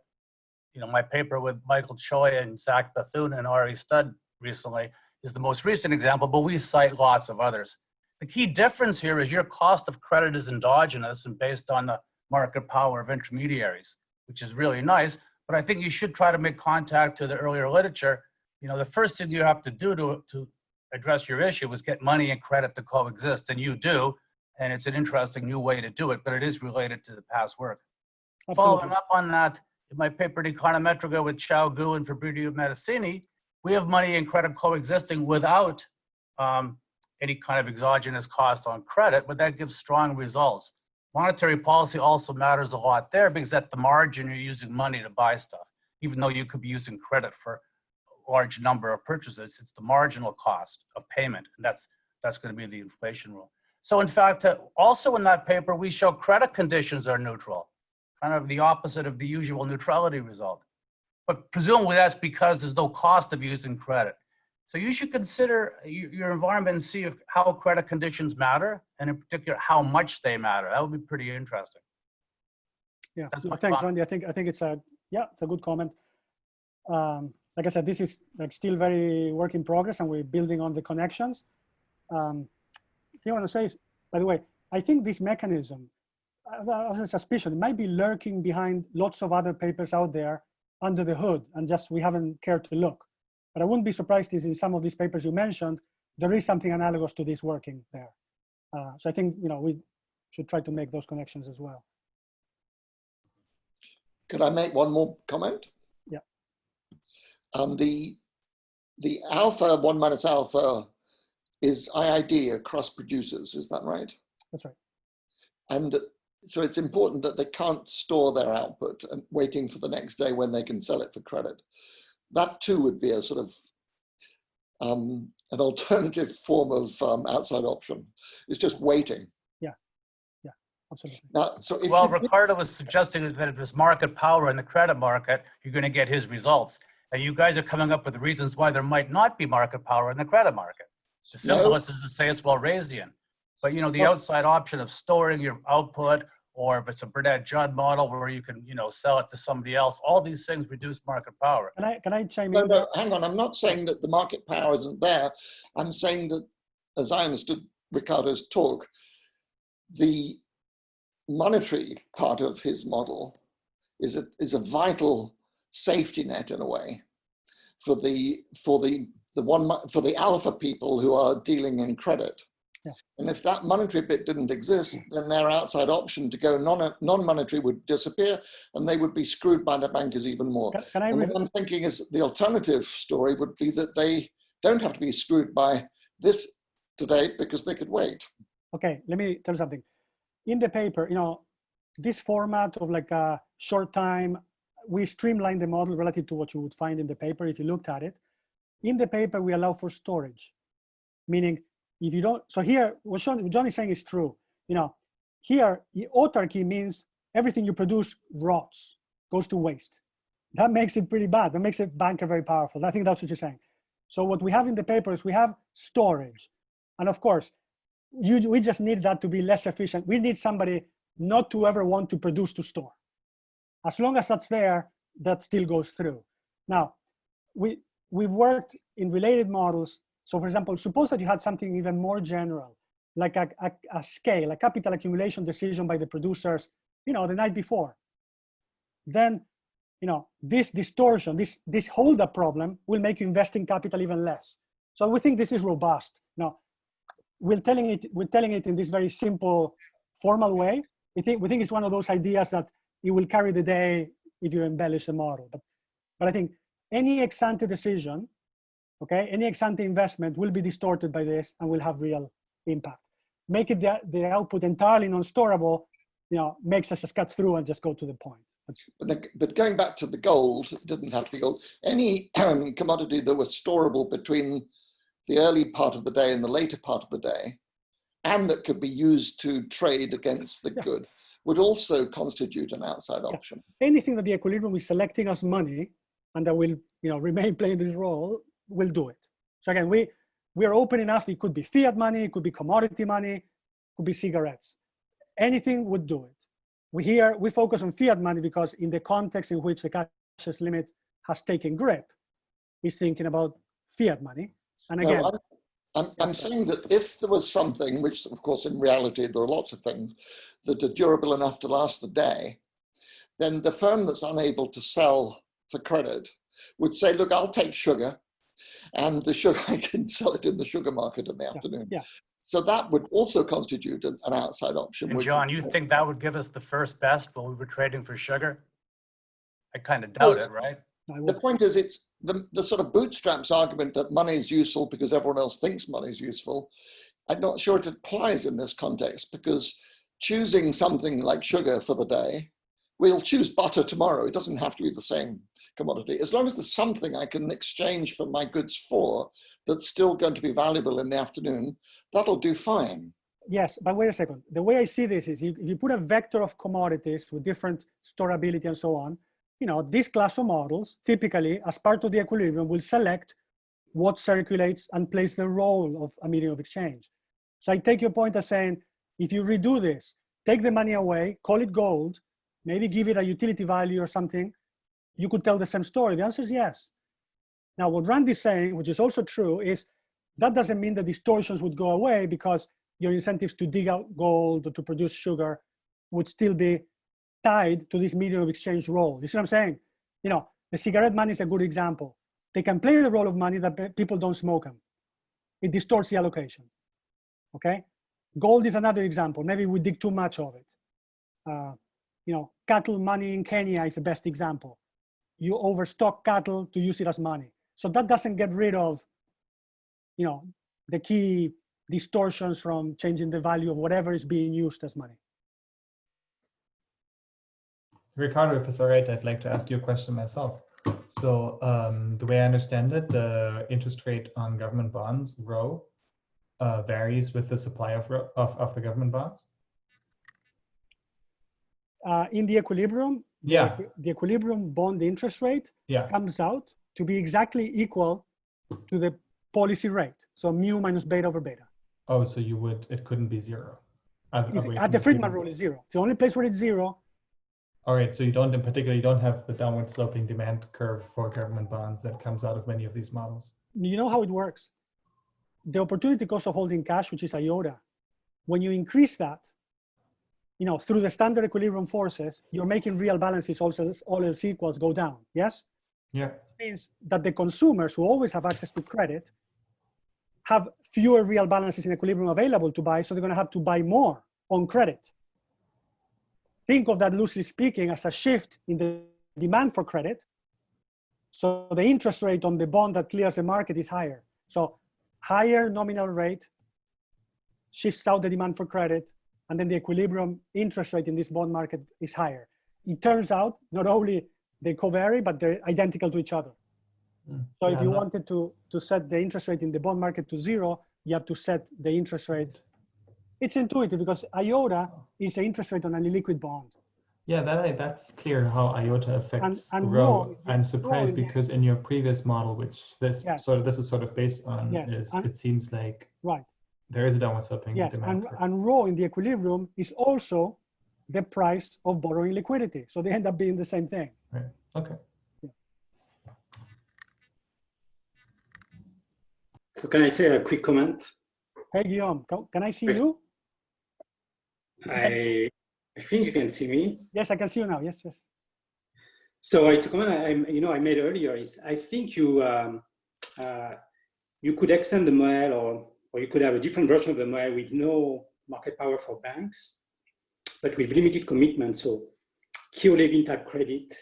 You know, my paper with Michael Choi and Zach Bethune and Ari Stud recently is the most recent example, but we cite lots of others. The key difference here is your cost of credit is endogenous and based on the market power of intermediaries, which is really nice, but I think you should try to make contact to the earlier literature. You know, the first thing you have to do to address your issue is get money and credit to coexist, and you do, and it's an interesting new way to do it, but it is related to the past work. Absolutely. Following up on that, in my paper, Econometrica with Chao Gu and Fabrizio Medicini, we have money and credit coexisting without any kind of exogenous cost on credit, but that gives strong results. Monetary policy also matters a lot there because at the margin, you're using money to buy stuff. Even though you could be using credit for a large number of purchases, it's the marginal cost of payment, and that's going to be the inflation rule. So in fact, also in that paper, we show credit conditions are neutral, kind of the opposite of the usual neutrality result. But presumably that's because there's no cost of using credit. So you should consider your environment and see how credit conditions matter, and in particular, how much they matter. That would be pretty interesting. Yeah, thanks, Randy. I think it's a good comment. Like I said, this is like still very work in progress, and we're building on the connections. The thing I want to say is, by the way, I think this mechanism, I have a suspicion, it might be lurking behind lots of other papers out there under the hood, and just we haven't cared to look. But I wouldn't be surprised if in some of these papers you mentioned, there is something analogous to this working there. So I think, you know, we should try to make those connections as well. Could I make one more comment? Yeah. The the alpha 1 minus alpha is IID across producers, is that right? That's right. And so it's important that they can't store their output and waiting for the next day when they can sell it for credit. That too would be a sort of an alternative form of outside option. It's just waiting. Yeah, yeah, absolutely. Now, so if Well, Ricardo was suggesting that if there's market power in the credit market, you're going to get his results. And you guys are coming up with reasons why there might not be market power in the credit market. The simplest is to say it's Walrasian. But, you know, the outside option of storing your output, or if it's a Burnett-Judd model where you can, you know, sell it to somebody else, all these things reduce market power. Can I chime in? No, hang on. I'm not saying that the market power isn't there. I'm saying that, as I understood Ricardo's talk, the monetary part of his model is a vital safety net in a way for the alpha people who are dealing in credit. Yeah. And if that monetary bit didn't exist, then their outside option to go non-monetary would disappear, and they would be screwed by the bankers even more. And what I'm thinking is the alternative story would be that they don't have to be screwed by this today because they could wait. Okay, let me tell you something. In the paper, you know, this format of like a short time, we streamlined the model relative to what you would find in the paper if you looked at it. In the paper, we allow for storage, meaning if you don't, so here, what John is saying is true. You know, here, autarky means everything you produce rots, goes to waste. That makes it pretty bad. That makes a banker very powerful. I think that's what you're saying. So what we have in the paper is we have storage. And of course, we just need that to be less efficient. We need somebody not to ever want to produce to store. As long as that's there, that still goes through. Now, we've worked in related models. So for example, suppose that you had something even more general, like a scale, a capital accumulation decision by the producers, you know, the night before. Then, you know, this distortion, this hold-up problem will make you invest in capital even less. So we think this is robust. Now, we're telling it in this very simple, formal way. We think it's one of those ideas that it will carry the day if you embellish the model. But I think any ex-ante decision, okay, any ex-ante investment will be distorted by this and will have real impact. Make it the output entirely non-storable, you know, makes us just cut through and just go to the point. But going back to the gold, it doesn't have to be gold. Any commodity that was storable between the early part of the day and the later part of the day, and that could be used to trade against the good, would also constitute an outside option. Anything that the equilibrium is selecting as money and that will, you know, remain playing this role, will do it. So again, we're open enough. It could be fiat money, it could be commodity money, it could be cigarettes. Anything would do it. We focus on fiat money because in the context in which the cashless limit has taken grip, is thinking about fiat money. And again, no, I'm saying that if there was something, which of course in reality there are lots of things that are durable enough to last the day, then the firm that's unable to sell for credit would say, look, I'll take sugar, and the sugar, I can sell it in the sugar market in the afternoon. Yeah. So that would also constitute an outside option. And John, you think that would give us the first best when we were trading for sugar? I kind of doubt it, right? The point is, it's the sort of bootstraps argument that money is useful because everyone else thinks money is useful. I'm not sure it applies in this context, because choosing something like sugar for the day, we'll choose butter tomorrow. It doesn't have to be the same commodity. As long as there's something I can exchange for my goods for that's still going to be valuable in the afternoon, that'll do fine. Yes, but wait a second. The way I see this is if you put a vector of commodities with different storability and so on, you know, this class of models typically, as part of the equilibrium, will select what circulates and plays the role of a medium of exchange. So I take your point as saying, if you redo this, take the money away, call it gold, maybe give it a utility value or something, you could tell the same story. The answer is yes. Now, what Randy's saying, which is also true, is that doesn't mean the distortions would go away, because your incentives to dig out gold or to produce sugar would still be tied to this medium of exchange role. You see what I'm saying? You know, the cigarette money is a good example. They can play the role of money that people don't smoke them. It distorts the allocation, okay? Gold is another example. Maybe we dig too much of it. You know, cattle money in Kenya is the best example. You overstock cattle to use it as money. So that doesn't get rid of, you know, the key distortions from changing the value of whatever is being used as money. Ricardo, if it's all right, I'd like to ask you a question myself. So the way I understand it, the interest rate on government bonds, rho, varies with the supply of the government bonds? In the equilibrium, Yeah. the equilibrium bond interest rate comes out to be exactly equal to the policy rate. So mu minus beta over beta. Oh, so it couldn't be zero. At the Friedman rule is zero. The only place where it's zero. All right, so you don't, in particular, you don't have the downward sloping demand curve for government bonds that comes out of many of these models. You know how it works? The opportunity cost of holding cash, which is iota, when you increase that, you know, through the standard equilibrium forces, you're making real balances, also all else equals, go down, yes? Yeah. It means that the consumers who always have access to credit have fewer real balances in equilibrium available to buy, so they're gonna have to buy more on credit. Think of that, loosely speaking, as a shift in the demand for credit. So the interest rate on the bond that clears the market is higher. So higher nominal rate shifts out the demand for credit, and then the equilibrium interest rate in this bond market is higher. It turns out not only they co-vary, but they're identical to each other. So if you wanted to set the interest rate in the bond market to zero, you have to set the interest rate. It's intuitive because iota is the interest rate on a liquid bond. Yeah, that's clear how iota affects and rho. rho, I'm surprised because in your previous model, which this is sort of based on, it seems like there is a downward sloping demand curve. And rho in the equilibrium is also the price of borrowing liquidity. So they end up being the same thing. Right. Okay. So can I say a quick comment? Hey, Guillaume, can I see you? I think you can see me. Yes, I can see you now. Yes, yes. So it's a comment I made earlier. Is I think you could extend the model, or you could have a different version of the model with no market power for banks, but with limited commitment. So Kio-Levin type credit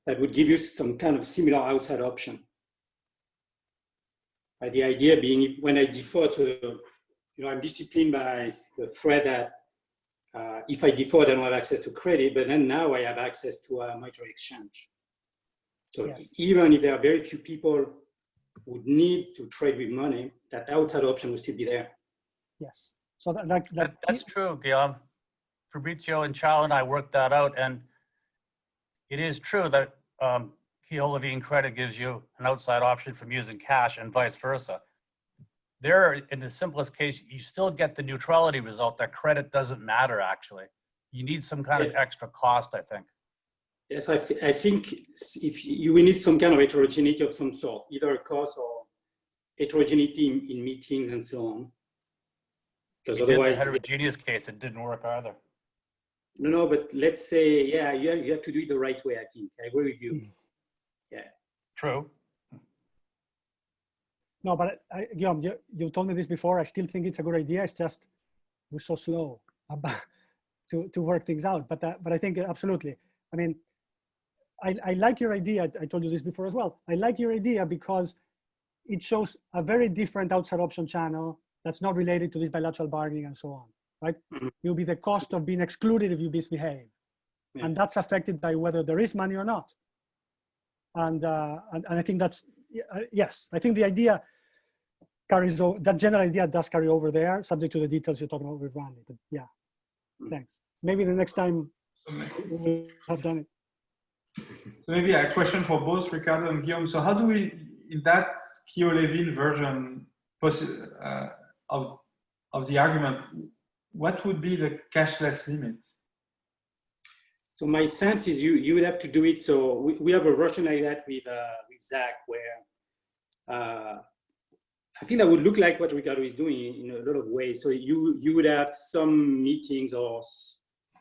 that would give you some kind of similar outside option. The idea being, when I default, I'm disciplined by the threat that if I default, I don't have access to credit, but then now I have access to a monetary exchange. So even if there are very few people who need to trade with money, that outside option will still be there. Yes. So that's true, Guillaume. Fabrizio and Chao and I worked that out, and it is true that Kio-Levin credit gives you an outside option from using cash and vice versa. There, in the simplest case, you still get the neutrality result that credit doesn't matter, actually. You need some kind of extra cost, I think. Yes, I think if you will need some kind of heterogeneity of some sort, either a cost or heterogeneity in meetings and so on. Because otherwise, in the heterogeneous case, it didn't work either. No, but let's say, you have to do it the right way, I think. I agree with you. Yeah. True. No, but Guillaume, you told me this before. I still think it's a good idea. It's just we're so slow to work things out. But I think absolutely. I mean, I like your idea. I told you this before as well. I like your idea because it shows a very different outside option channel that's not related to this bilateral bargaining and so on, right? Mm-hmm. It'll be the cost of being excluded if you misbehave. Yeah. And that's affected by whether there is money or not. And I think that's, yes, I think the idea carries over, that general idea does carry over there, subject to the details you're talking about with Randy, but yeah, thanks. Maybe the next time we'll have done it. So maybe a question for both Ricardo and Guillaume. So how do we, in that Kio-Levin version of the argument, what would be the cashless limit? So my sense is you would have to do it. So we have a version like that with Zach, where I think that would look like what Ricardo is doing in a lot of ways. So you would have some meetings or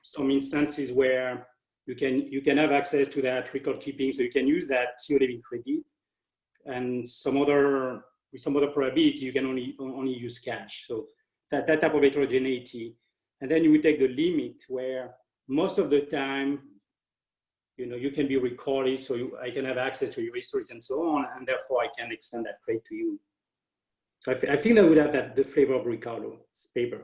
some instances where you can have access to that record keeping. So you can use that Kio-Levin credit, and with some other probability you can only use cash. So that type of heterogeneity, and then you would take the limit where most of the time, you can be recorded, so I can have access to your histories and so on, and therefore I can extend that credit to you. So I think that would have the flavor of Ricardo's paper.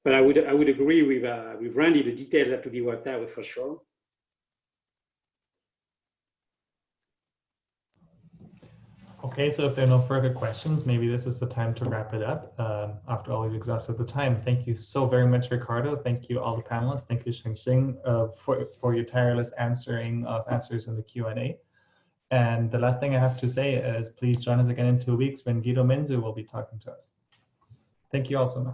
But I would agree with Randy. The details have to be worked out for sure. Okay, so if there are no further questions, maybe this is the time to wrap it up. After all, we've exhausted the time. Thank you so very much, Ricardo. Thank you, all the panelists. Thank you, Shengxing, for your tireless answers in the Q&A. And the last thing I have to say is please join us again in 2 weeks when Guido Menzu will be talking to us. Thank you all so much.